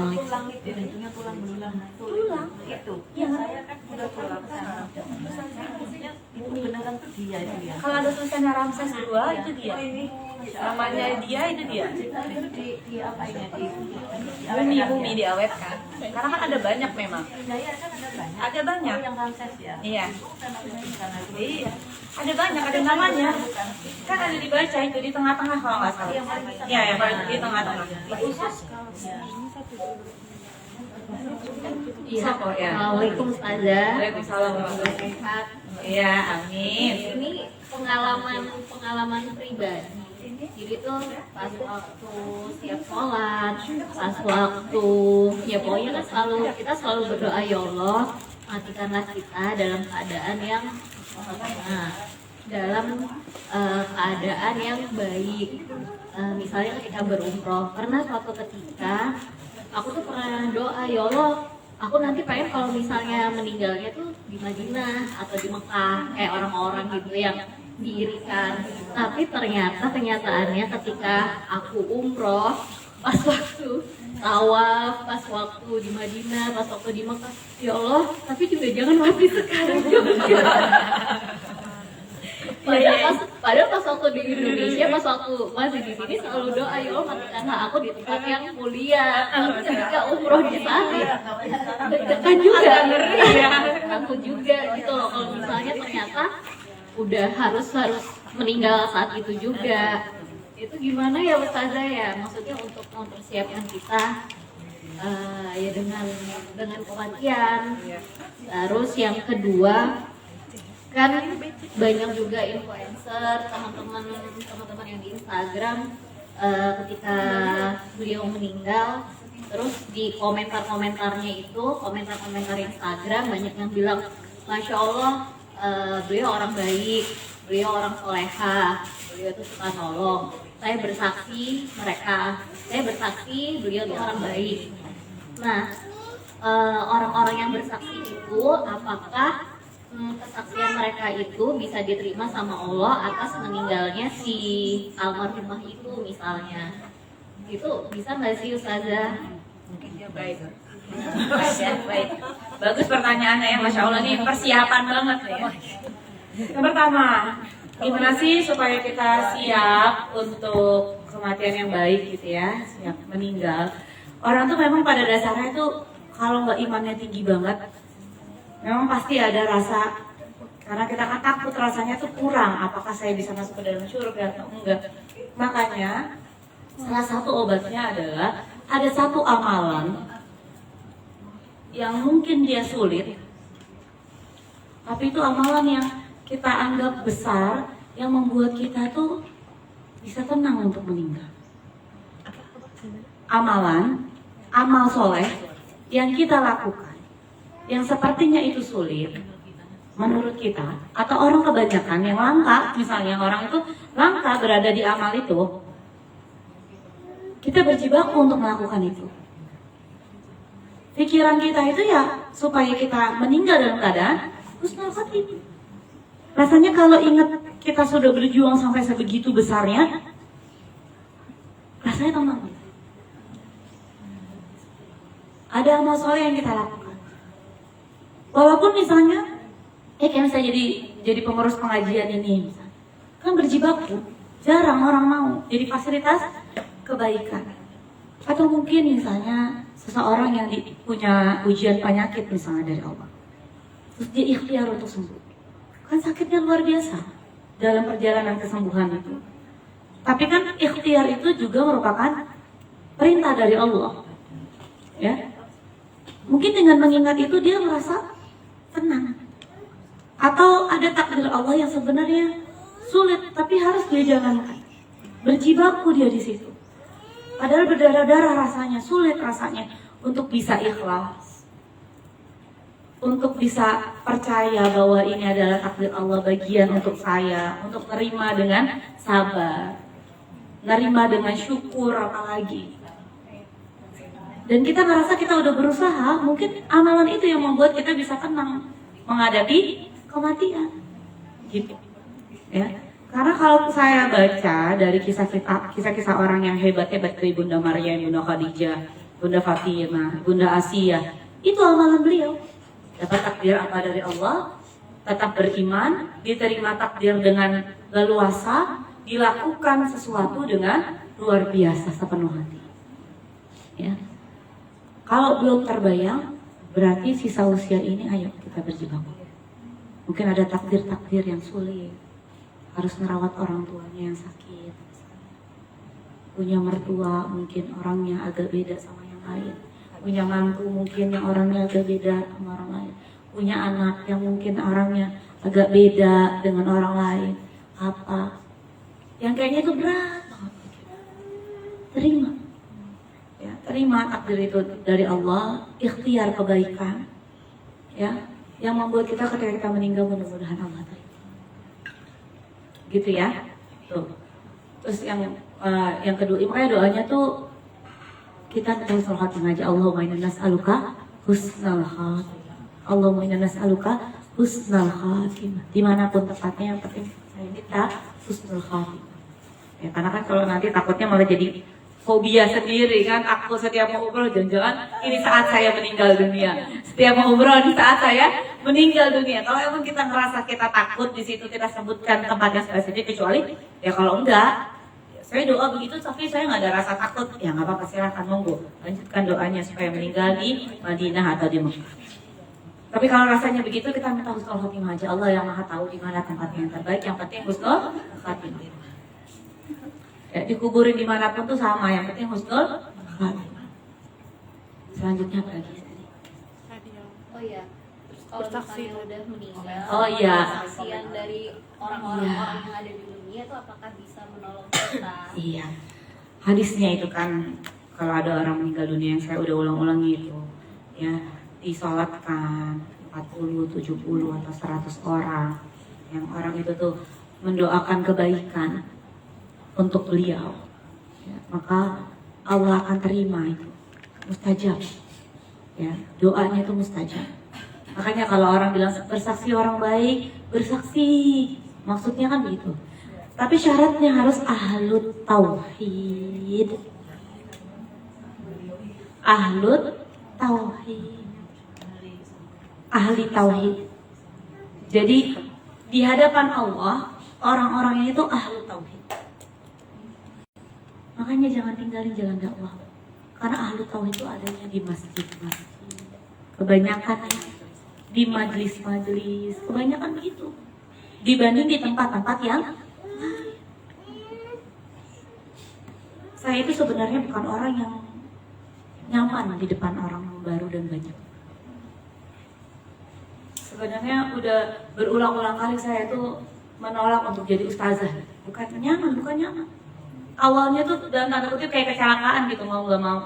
Speaker 5: Tulang itu bentuknya tulang belulang. Tulang itu. Iya, saya kan udah tulang sana. Itu beneran tuh dia itu ya.
Speaker 2: Kalau ada tulisannya Ramses II itu dia. Namanya dia itu dia.
Speaker 5: Itu di apa ini?
Speaker 2: Bumi diawetkan. Karena kan ada banyak memang.
Speaker 5: Hidayah kan ada banyak.
Speaker 2: Ada banyak.
Speaker 5: Yang Ramses ya.
Speaker 2: Iya.
Speaker 5: Karena itu.
Speaker 2: Iya. Ada banyak, ada namanya. Kan ada dibaca itu di tengah-tengah kalau nggak salah. Iya, yang paling di tengah-tengah. Iya kok ya.
Speaker 6: Assalamualaikum Ustazah.
Speaker 2: Waalaikumsalam warahmatullahi wabarakatuh.
Speaker 6: Sehat.
Speaker 2: Iya, amin.
Speaker 6: Ini pengalaman pribadi. Jadi tuh pas waktu siap sholat, pas waktu ya pokoknya kan kita selalu berdoa, ya Allah matikanlah kita dalam keadaan yang dalam keadaan yang baik. Misalnya ketika berumroh, pernah suatu ketika aku tuh pernah doa, ya Allah aku nanti pengen kalau misalnya meninggalnya tuh di Madinah atau di Mekah kayak orang-orang gitu yang diirikan. Tapi ternyata kenyataannya ketika aku umroh, pas waktu tawaf, pas waktu di Madinah, pas waktu di Mekah, ya Allah tapi juga jangan mati sekarang juga. Padahal pas waktu di Indonesia, pas waktu masih di sini selalu doa, ya Allah matikanlah aku di tempat yang mulia. Tapi ketika umroh di sana, deg-degan juga, aku juga gitu loh. Kalau misalnya ternyata udah harus meninggal saat itu juga, itu gimana ya Ustazah ya? Maksudnya untuk mempersiapkan kita ya dengan kematian. Terus yang kedua, kan banyak juga influencer, teman-teman yang di Instagram ketika beliau meninggal, terus di komentar-komentarnya itu, komentar-komentar Instagram banyak yang bilang, Masya Allah beliau orang baik, beliau orang soleha, beliau itu suka nolong. Saya bersaksi beliau itu orang baik. Nah, orang-orang yang bersaksi itu apakah kesaksian mereka itu bisa diterima sama Allah atas meninggalnya si almarhumah itu misalnya? Itu bisa nggak sih Ustazah?
Speaker 2: Ya, baik. Baik. Bagus pertanyaannya ya, Masya Allah nih persiapan banget ya. Yang pertama, gimana sih supaya kita siap untuk kematian yang baik gitu ya, siap meninggal. Orang tuh memang pada dasarnya tuh kalau nggak imannya tinggi banget, memang pasti ada rasa, karena kita kan takut rasanya tuh kurang, apakah saya bisa masuk ke dalam surga atau enggak. Makanya salah satu obatnya adalah ada satu amalan yang mungkin dia sulit, tapi itu amalan yang kita anggap besar, yang membuat kita tuh bisa tenang untuk meninggal. Amal soleh yang kita lakukan, yang sepertinya itu sulit menurut kita, atau orang kebanyakan yang langka, misalnya orang itu langka berada di amal itu, kita berjibaku untuk melakukan itu. Pikiran kita itu ya supaya kita meninggal dalam keadaan husnul khotimah. Rasanya kalau ingat kita sudah berjuang sampai sebegitu besarnya, rasanya tenang. Ada amal soleh yang kita lakukan. Walaupun misalnya, kayak misalnya jadi pengurus pengajian ini, misalnya, kan berjibaku, jarang orang mau jadi fasilitas kebaikan. Atau mungkin misalnya seseorang yang punya ujian penyakit misalnya dari Allah, terus dia ikhtiar untuk sembuh, kan sakitnya luar biasa dalam perjalanan kesembuhan itu. Tapi kan ikhtiar itu juga merupakan perintah dari Allah, ya. Mungkin dengan mengingat itu dia merasa tenang. Atau ada takdir Allah yang sebenarnya sulit, tapi harus dia jalankan. Berjibaku dia di situ. Padahal berdarah-darah rasanya, sulit rasanya untuk bisa ikhlas. untuk bisa percaya bahwa ini adalah takdir Allah, bagian untuk saya, untuk nerima dengan sabar, nerima dengan syukur, apalagi. Dan kita ngerasa kita udah berusaha, mungkin amalan itu yang membuat kita bisa tenang menghadapi kematian, gitu. Ya, karena kalau saya baca dari kisah-kisah orang yang hebat-hebat dari Bunda Maryam, Bunda Khadijah, Bunda Fatimah, Bunda Asia, itu amalan beliau. Dapat takdir apa dari Allah, tetap beriman, diterima takdir dengan leluasa, dilakukan sesuatu dengan luar biasa sepenuh hati. Ya. Kalau belum terbayang, berarti sisa usia ini ayo kita berjibaku. Mungkin ada takdir-takdir yang sulit, harus merawat orang tuanya yang sakit, punya mertua mungkin orangnya agak beda sama yang lain, punya mantu mungkin yang orangnya agak beda sama orang lain, punya anak yang mungkin orangnya agak beda dengan orang lain, apa yang kayaknya itu berat banget. Terima, ya, terima takdir itu dari Allah, ikhtiar kebaikan, ya, yang membuat kita ketika kita meninggal mudah-mudahan Allah terima. Gitu ya, tuh. Terus yang kedua, makanya doanya tuh kita minta husnul khatimah aja. Allahumma inna nas'aluka husnul khatimah. Allahumma inna nas'aluka husnul khatimah. Dimanapun tempatnya, yang penting saya minta husnul khatimah. Ya, karena kan kalau nanti takutnya malah jadi fobia sendiri kan. Aku setiap mau umroh, jangan-jangan ini saat saya meninggal dunia. Setiap mau umroh di saat saya meninggal dunia. Kalau emang kita ngerasa kita takut, di situ kita sebutkan tempat yang spesifik, kecuali ya kalau enggak, ya saya doa begitu tapi saya nggak ada rasa takut, ya nggak apa-apa, silahkan monggo lanjutkan doanya supaya meninggal di Madinah atau di Mekah. Tapi kalau rasanya begitu, kita minta husnul khatimah aja. Allah yang maha tahu di mana tempat yang terbaik, yang penting husnul khatimah. Ya, dikuburin dimanapun tuh sama, yang penting husnul khatimah. Selanjutnya apa lagi?
Speaker 6: Oh iya, terus kalau misalnya udah meninggal,
Speaker 2: Oh iya.
Speaker 6: kesaksian dari orang-orang yang ada di dunia itu apakah bisa menolong kita?
Speaker 2: Iya, hadisnya itu kan kalau ada orang meninggal dunia, yang saya udah ulang-ulangi itu, ya, disolatkan 40, 70 atau 100 orang, yang orang itu tuh mendoakan kebaikan untuk beliau, ya, maka Allah akan terima itu, mustajab, ya, doanya itu mustajab. Makanya kalau orang bilang bersaksi orang baik, bersaksi, maksudnya kan begitu. Tapi syaratnya harus ahlut tauhid. Ahlut tauhid. Ahli tauhid. Jadi di hadapan Allah, orang-orangnya itu ahlu tauhid. Makanya jangan tinggalin jalan dakwah. Karena ahlu tauhid itu adanya di masjid-masjid. Kebanyakan di majelis-majelis, kebanyakan begitu. Dibanding di tempat-tempat yang lain. Saya itu sebenarnya bukan orang yang nyaman di depan orang baru dan banyak. Sebenarnya udah berulang-ulang kali saya tuh menolak untuk jadi ustazah. Bukan nyaman. Awalnya tuh dalam tanda kutip kayak kecelakaan gitu, mau gak mau.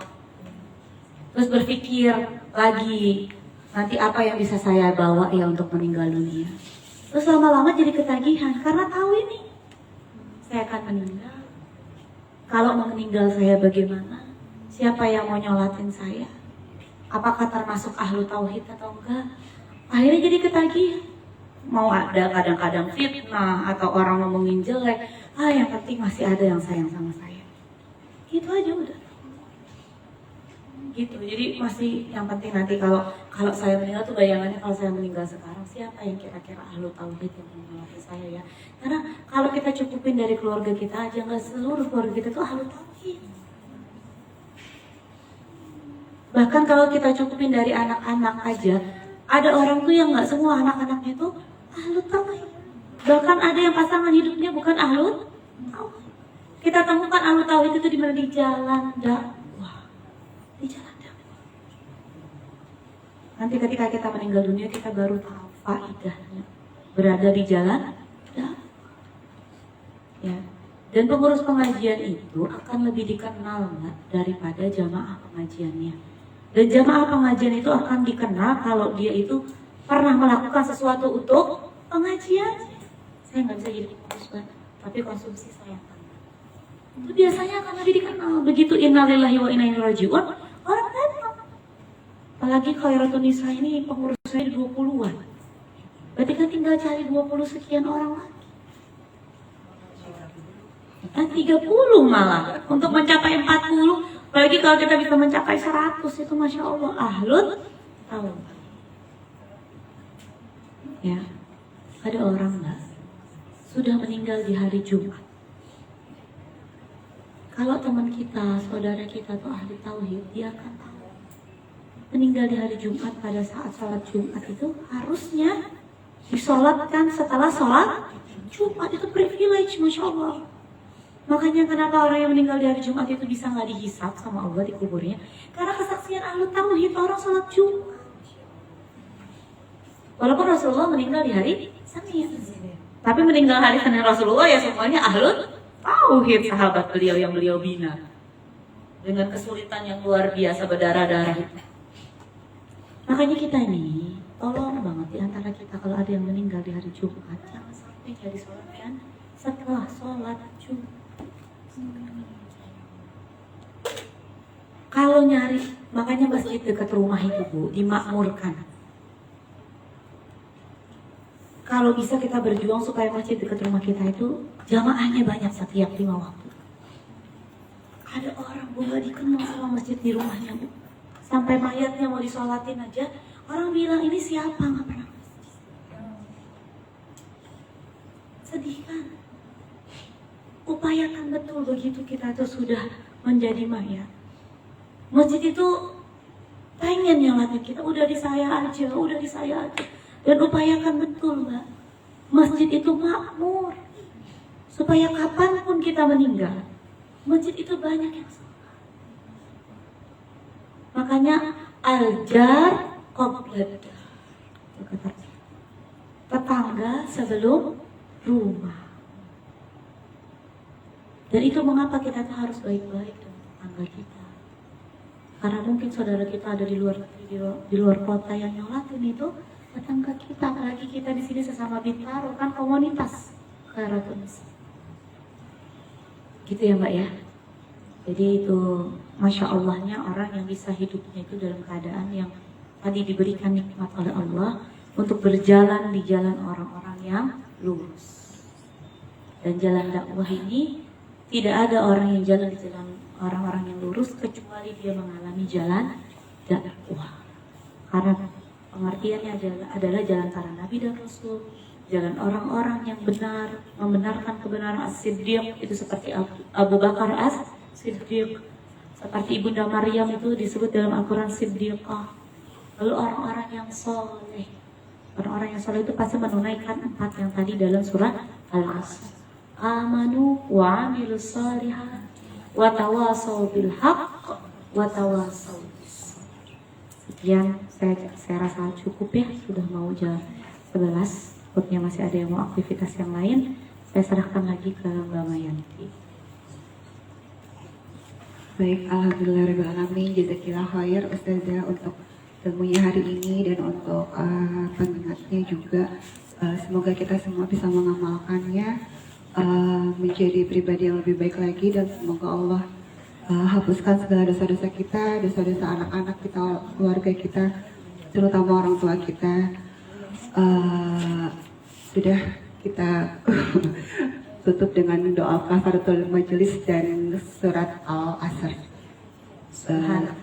Speaker 2: Terus berpikir lagi, nanti apa yang bisa saya bawa ya untuk meninggal dunia. Terus lama-lama jadi ketagihan, karena tahu ini saya akan meninggal. Kalau mau meninggal saya bagaimana? Siapa yang mau nyolatin saya? Apakah termasuk ahlu tauhid atau enggak? Akhirnya jadi ketagihan. Mau ada kadang-kadang fitnah atau orang ngomongin jelek, yang penting masih ada yang sayang sama saya. Gitu aja udah. Gitu. Jadi masih yang penting nanti kalau saya meninggal tuh bayangannya kalau saya meninggal sekarang siapa yang kira-kira ahlu tauhid yang menyolatin saya ya. Karena kalau kita cukupin dari keluarga kita aja, nggak seluruh keluarga kita tuh ahlu tauhid. Bahkan kalau kita cukupin dari anak-anak aja, ada orang tuh yang nggak semua anak-anaknya tuh ahlu tauhid. Bahkan ada yang pasangan hidupnya bukan ahlu tauhid. Kita temukan ahlu tauhid itu di mana? Di jalan dakwah, di jalan dakwah. Nanti ketika kita meninggal dunia kita baru tahu faedahnya berada di jalan dakwah. Ya. Dan pengurus pengajian itu akan lebih dikenal daripada jamaah pengajiannya. Dan jamaah pengajian itu akan dikenal kalau dia itu pernah melakukan sesuatu untuk pengajian. Saya nggak bisa jadi pengurus, tapi konsumsi saya akan. Itu biasanya karena Nabi dikenal. Begitu innalillahi wa inna ilaihi raji'un, orang datang. Apalagi Khairatul Nisa ini pengurus saya 20-an. Berarti kan tinggal cari 20 sekian orang lagi. 30 malah. Untuk mencapai 40, apalagi kalau kita bisa mencapai 100, itu Masya Allah, ahlul tahu. Ya, ada orang nggak sudah meninggal di hari Jumat. Kalau teman kita, saudara kita tuh ahli tauhid, dia akan tahu. Meninggal di hari Jumat pada saat sholat Jumat itu harusnya disolatkan setelah sholat Jumat. Itu privilege, Masya Allah. Makanya kenapa orang yang meninggal di hari Jumat itu bisa nggak dihisab sama Allah di kuburnya? Karena kesaksian ahli tauhid orang sholat Jumat. Walaupun Rasulullah meninggal di hari Senin, tapi meninggal hari Senin Rasulullah ya semuanya ahlul tauhid, sahabat beliau yang beliau bina dengan kesulitan yang luar biasa berdarah-darah. Makanya kita ini tolong banget di antara kita kalau ada yang meninggal di hari Jumat, jangan sampai jadi sholatkan setelah sholat Jumat. Kalau nyari, makanya masjid dekat rumah itu Bu dimakmurkan. Kalau bisa kita berjuang supaya masjid dekat rumah kita itu jamaahnya banyak setiap 5 waktu. Ada orang Bu gak dikenal sama masjid di rumahnya Bu. Sampai mayatnya mau disolatin aja, orang bilang ini siapa, gak pernah masjid. Sedih kan? Upayakan betul begitu kita tuh sudah menjadi mayat. Masjid itu pengen nyolatin kita, udah di saya aja. Dan upayakan betul Mbak, masjid itu makmur. Supaya kapanpun kita meninggal, masjid itu banyak yang sholat. Makanya al-jar qoblad, tetangga sebelum rumah. Dan itu mengapa kita harus baik-baik dengan tetangga kita. Karena mungkin saudara kita ada di luar di luar kota yang nyolatin itu tetangga kita, apalagi kita di sini sesama Bintaro kan komunitas Khairatul Nisa. Gitu ya Mbak ya. Jadi itu Masya Allahnya orang yang bisa hidupnya itu dalam keadaan yang tadi diberikan nikmat oleh Allah untuk berjalan di jalan orang-orang yang lurus. Dan jalan dakwah ini tidak ada orang yang jalan di jalan orang-orang yang lurus kecuali dia mengalami jalan dakwah. Karena pengertiannya adalah jalan para nabi dan rasul, jalan orang-orang yang benar, membenarkan kebenaran as-siddiq, itu seperti Abu Bakar as-siddiq, seperti Ibunda Maryam itu disebut dalam Al-Quran siddiqah. Lalu orang-orang yang soleh, orang-orang yang soleh itu pasti menunaikan 4 yang tadi dalam surat Al-Asr. Amanu wa amilus shalihat wa tawasaw bil haqq wa tawasaw bis sabr. Sekian saya rasa cukup ya, sudah mau jam 11. Takutnya masih ada yang mau aktivitas yang lain. Saya serahkan lagi ke Mbak Mayanti.
Speaker 1: Baik, alhamdulillahirrahmanirrahim. Jazakillah khair Ustazah untuk ilmunya hari ini dan untuk pendengarnya juga. Semoga kita semua bisa mengamalkannya, menjadi pribadi yang lebih baik lagi, dan semoga Allah hapuskan segala dosa-dosa kita, dosa-dosa anak-anak kita, keluarga kita, terutama orang tua kita. Sudah kita tutup dengan doa kafaratul majelis dan surat Al-Asr.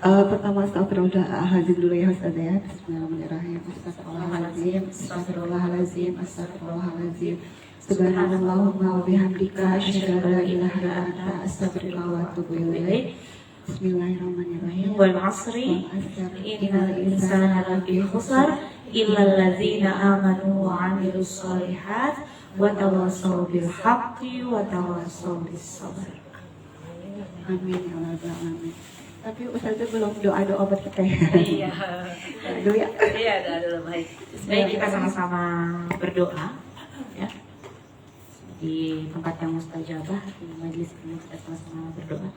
Speaker 1: Pertama astagfirullahaladzim dulu ya Ustazah ya. Bismillahirrahmanirrahim. Astagfirullahaladzim, astagfirullahaladzim, astagfirullahaladzim. Subhanallahumma wa bihamdika asyhadu an la ilaha illa anta astaghfiruka wa atubu ilaik. Bismillahirrahmanirrahim.
Speaker 2: Wal 'asri innal insana lafi khusr illa allazina amanu wa 'amilus shalihat wa tawassaw bil haqqi wa tawassaw bis sabr.
Speaker 1: Amin ya rabbal alamin. Tapi Ustazah belum doa-doa buat kita ya.
Speaker 2: Iya.
Speaker 1: Dulu ya.
Speaker 2: Iya, doa baik. Baik, kita sama-sama berdoa ya. Di tempat yang mustajabah, di majelis ini kita sama-sama berdoa.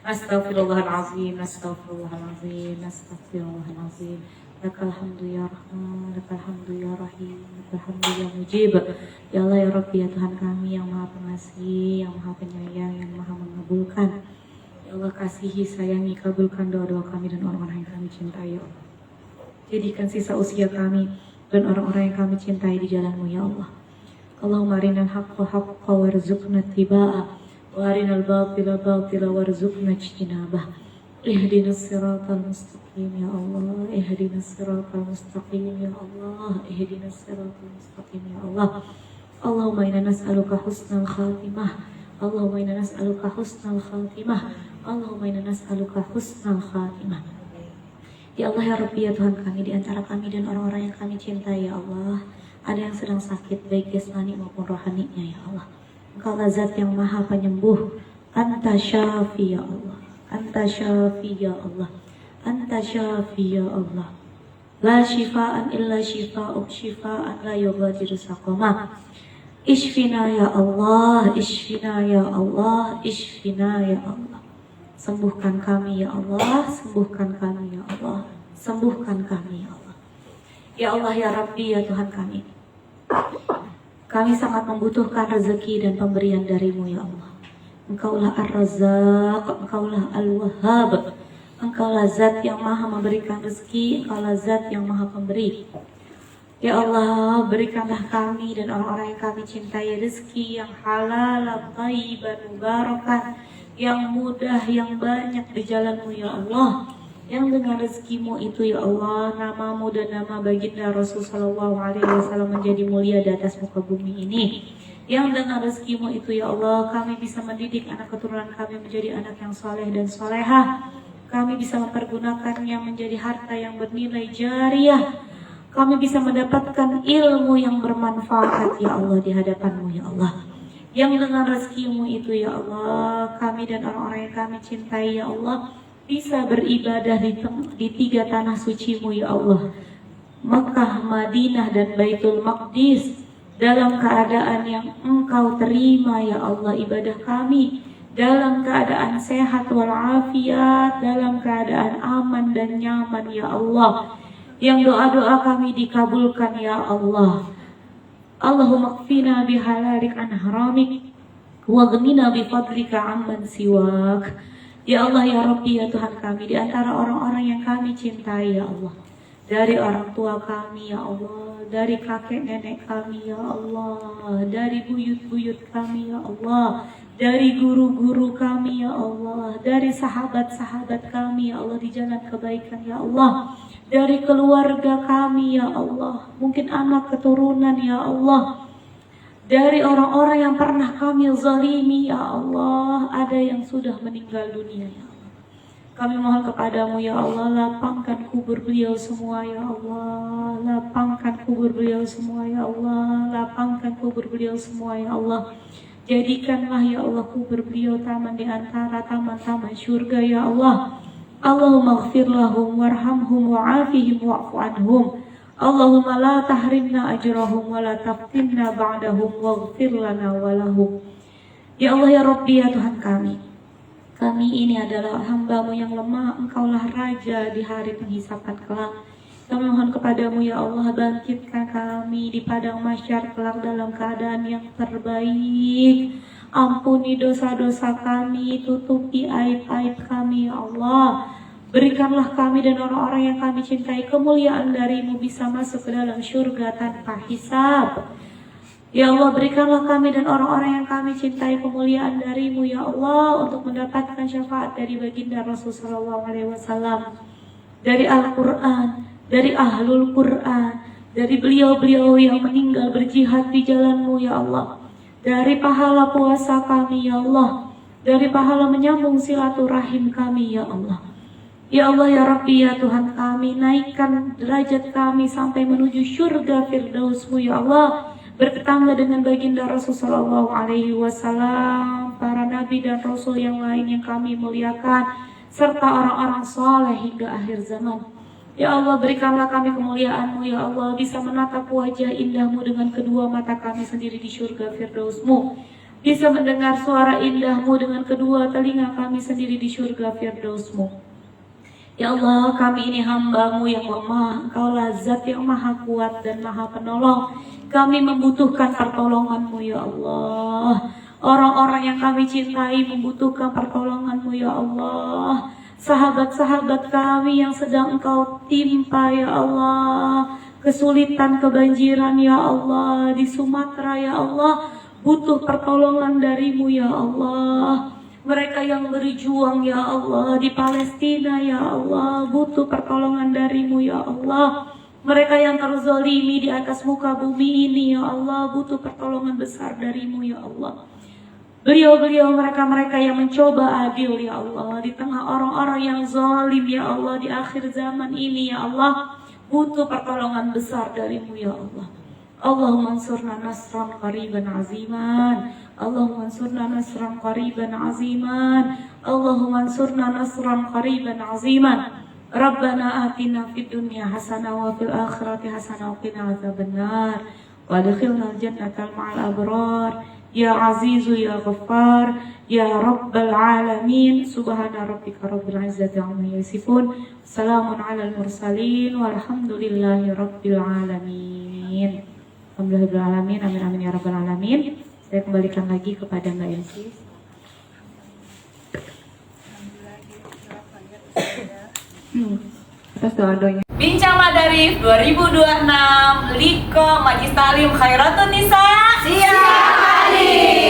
Speaker 2: Astaghfirullahalazim, astaghfirullahalazim, astaghfirullahalazim. Lakal hamdu ya Rahman, lakal hamdu ya Rahim, lakal hamdu ya Mujib. Ya Allah ya Rabbi, ya Tuhan kami yang Maha Pengasih, yang Maha Penyayang, yang Maha Mengabulkan. Ya Allah, kasihi, sayangi, kabulkan doa-doa kami dan orang-orang yang kami cintai, ya Allah. Jadikan sisa usia kami dan orang-orang yang kami cintai di jalan-Mu, ya Allah. Allahumma arinal haqqa haqqa warzuqna tibaa, wa arinal batila batila warzuqna ijtinabah. Ihdinas siratal mustaqim ya Allah, ihdinas siratal mustaqim ya Allah, ihdinas siratal mustaqim ya Allah. Allahumma inna nas'aluka husnal khatimah, Allahumma inna nas'aluka husnal khatimah, Allahumma inna nas'aluka husnal khatimah. Ya Allah ya Rabbi, ya Tuhan kami, di antara kami dan orang-orang yang kami cintai, ya Allah, ada yang sedang sakit baik jasmani maupun rohaninya, ya Allah. Engkau zat yang Maha Penyembuh. Anta syafi ya Allah, Anta syafi ya Allah, Anta syafi ya Allah. La shifaan illa shifa'uk, shifaan la yughadiru saqama. Ishfina ya Allah, ishfina ya Allah, ishfina ya Allah. Sembuhkan kami ya Allah, sembuhkan kami ya Allah, sembuhkan kami ya Allah. Ya Allah ya Rabbi, ya Tuhan kami, kami sangat membutuhkan rezeki dan pemberian dari-Mu ya Allah. Engkaulah Ar-Razzaq, Engkaulah Al-Wahhab, Engkaulah Zat yang Maha memberikan rezeki, Engkaulah Zat yang Maha pemberi. Ya Allah, berikanlah kami dan orang-orang yang kami cintai rezeki yang halal, thayyiban, mubarakan, yang mudah, yang banyak di jalan-Mu ya Allah. Yang dengan rezeki-Mu itu ya Allah, nama-Mu dan nama baginda Rasulullah SAW menjadi mulia di atas muka bumi ini. Yang dengan rezeki-Mu itu ya Allah, kami bisa mendidik anak keturunan kami menjadi anak yang soleh dan solehah. Kami bisa mempergunakannya menjadi harta yang bernilai jariah. Kami bisa mendapatkan ilmu yang bermanfaat ya Allah di hadapan-Mu ya Allah. Yang dengan rezeki-Mu itu ya Allah, kami dan orang-orang yang kami cintai ya Allah, bisa beribadah di tiga tanah suci-Mu ya Allah, Mekah, Madinah, dan Baitul Maqdis, dalam keadaan yang Engkau terima ya Allah ibadah kami, dalam keadaan sehat walafiat, dalam keadaan aman dan nyaman ya Allah. Yang doa-doa kami dikabulkan ya Allah. Allahumma kfina bihalalik an haramik, waghnina bifadlika amman siwak. Ya Allah ya Rabbi, ya Tuhan kami, di antara orang-orang yang kami cintai ya Allah, dari orang tua kami ya Allah, dari kakek nenek kami ya Allah, dari buyut-buyut kami ya Allah, dari guru-guru kami ya Allah, dari sahabat-sahabat kami ya Allah di jalan kebaikan ya Allah, dari keluarga kami ya Allah, mungkin anak keturunan ya Allah, dari orang-orang yang pernah kami zalimi ya Allah, ada yang sudah meninggal dunia ya Allah. Kami mohon kepadamu ya Allah, lapangkan kubur beliau semua ya Allah, lapangkan kubur beliau semua ya Allah, lapangkan kubur beliau semua ya Allah. Jadikanlah ya Allah kubur beliau taman di antara taman-taman syurga ya Allah. Allahumma ighfir lahum warhamhum wa'afihim wa'fu anhum. Allahumma la tahrimna ajrahum wa la taftinna ba'dahum waghfir lana walahum. Ya Allah ya Rabbi, ya Tuhan kami ini adalah hamba-Mu yang lemah. Engkaulah Raja di hari penghisapan kelak. Kami mohon kepadamu ya Allah, bangkitkan kami di padang mahsyar kelak dalam keadaan yang terbaik. Ampuni dosa-dosa kami, tutupi aib-aib kami ya Allah. Berikanlah kami dan orang-orang yang kami cintai kemuliaan dari-Mu bisa masuk ke dalam syurga tanpa hisab. Ya Allah, berikanlah kami dan orang-orang yang kami cintai kemuliaan dari-Mu ya Allah, untuk mendapatkan syafaat dari baginda Rasulullah SAW, dari Al-Quran, dari Ahlul Quran, dari beliau-beliau yang meninggal berjihad di jalan-Mu ya Allah, dari pahala puasa kami ya Allah, dari pahala menyambung silaturahim kami ya Allah. Ya Allah ya Rabbi, ya Tuhan kami, naikkan derajat kami sampai menuju syurga Firdaus-Mu ya Allah, bertetangga dengan baginda Rasulullah SAW, para nabi dan rasul yang lain yang kami muliakan, serta orang-orang soleh hingga akhir zaman. Ya Allah, berikanlah kami kemuliaan-Mu ya Allah, bisa menatap wajah indah-Mu dengan kedua mata kami sendiri di syurga Firdaus-Mu, bisa mendengar suara indah-Mu dengan kedua telinga kami sendiri di syurga Firdaus-Mu. Ya Allah, kami ini hamba-Mu yang lemah. Engkau Zat yang maha kuat dan maha penolong. Kami membutuhkan pertolongan-Mu ya Allah. Orang-orang yang kami cintai membutuhkan pertolongan-Mu ya Allah. Sahabat-sahabat kami yang sedang Engkau timpa ya Allah, kesulitan, kebanjiran ya Allah, di Sumatera ya Allah, butuh pertolongan dari-Mu ya Allah. Mereka yang berjuang ya Allah di Palestina ya Allah, butuh pertolongan dari-Mu ya Allah. Mereka yang terzolimi di atas muka bumi ini ya Allah, butuh pertolongan besar dari-Mu ya Allah. Beliau-beliau mereka-mereka yang mencoba adil ya Allah, di tengah orang-orang yang zalim ya Allah, di akhir zaman ini ya Allah, butuh pertolongan besar dari-Mu ya Allah. Allahumma ansurna nasran qariban aziman. Allahumma ansurna nasran qariban aziman. Allahumma ansurna nasran qariban aziman. Rabbana atina fid dunya hasanah wa fil akhirati hasanah wa qina adzabannar. Wa adkhilna al-jannata ma'al abrar. Ya Azizu ya Ghaffar ya Rabbal alamin. Subhana rabbika rabbil izzati amma yasifun. Salamun alal mursalin walhamdulillahi rabbil alamin. Alhamdulillahirrahmanirrahim. Amin amin ya rabbal alamin. Saya kembalikan lagi kepada Mbak Ensis.
Speaker 1: Atas doa-doanya.
Speaker 5: Bincang Madarif 2026 Liko Majlis Talim Khairatun Nisa siap hadir.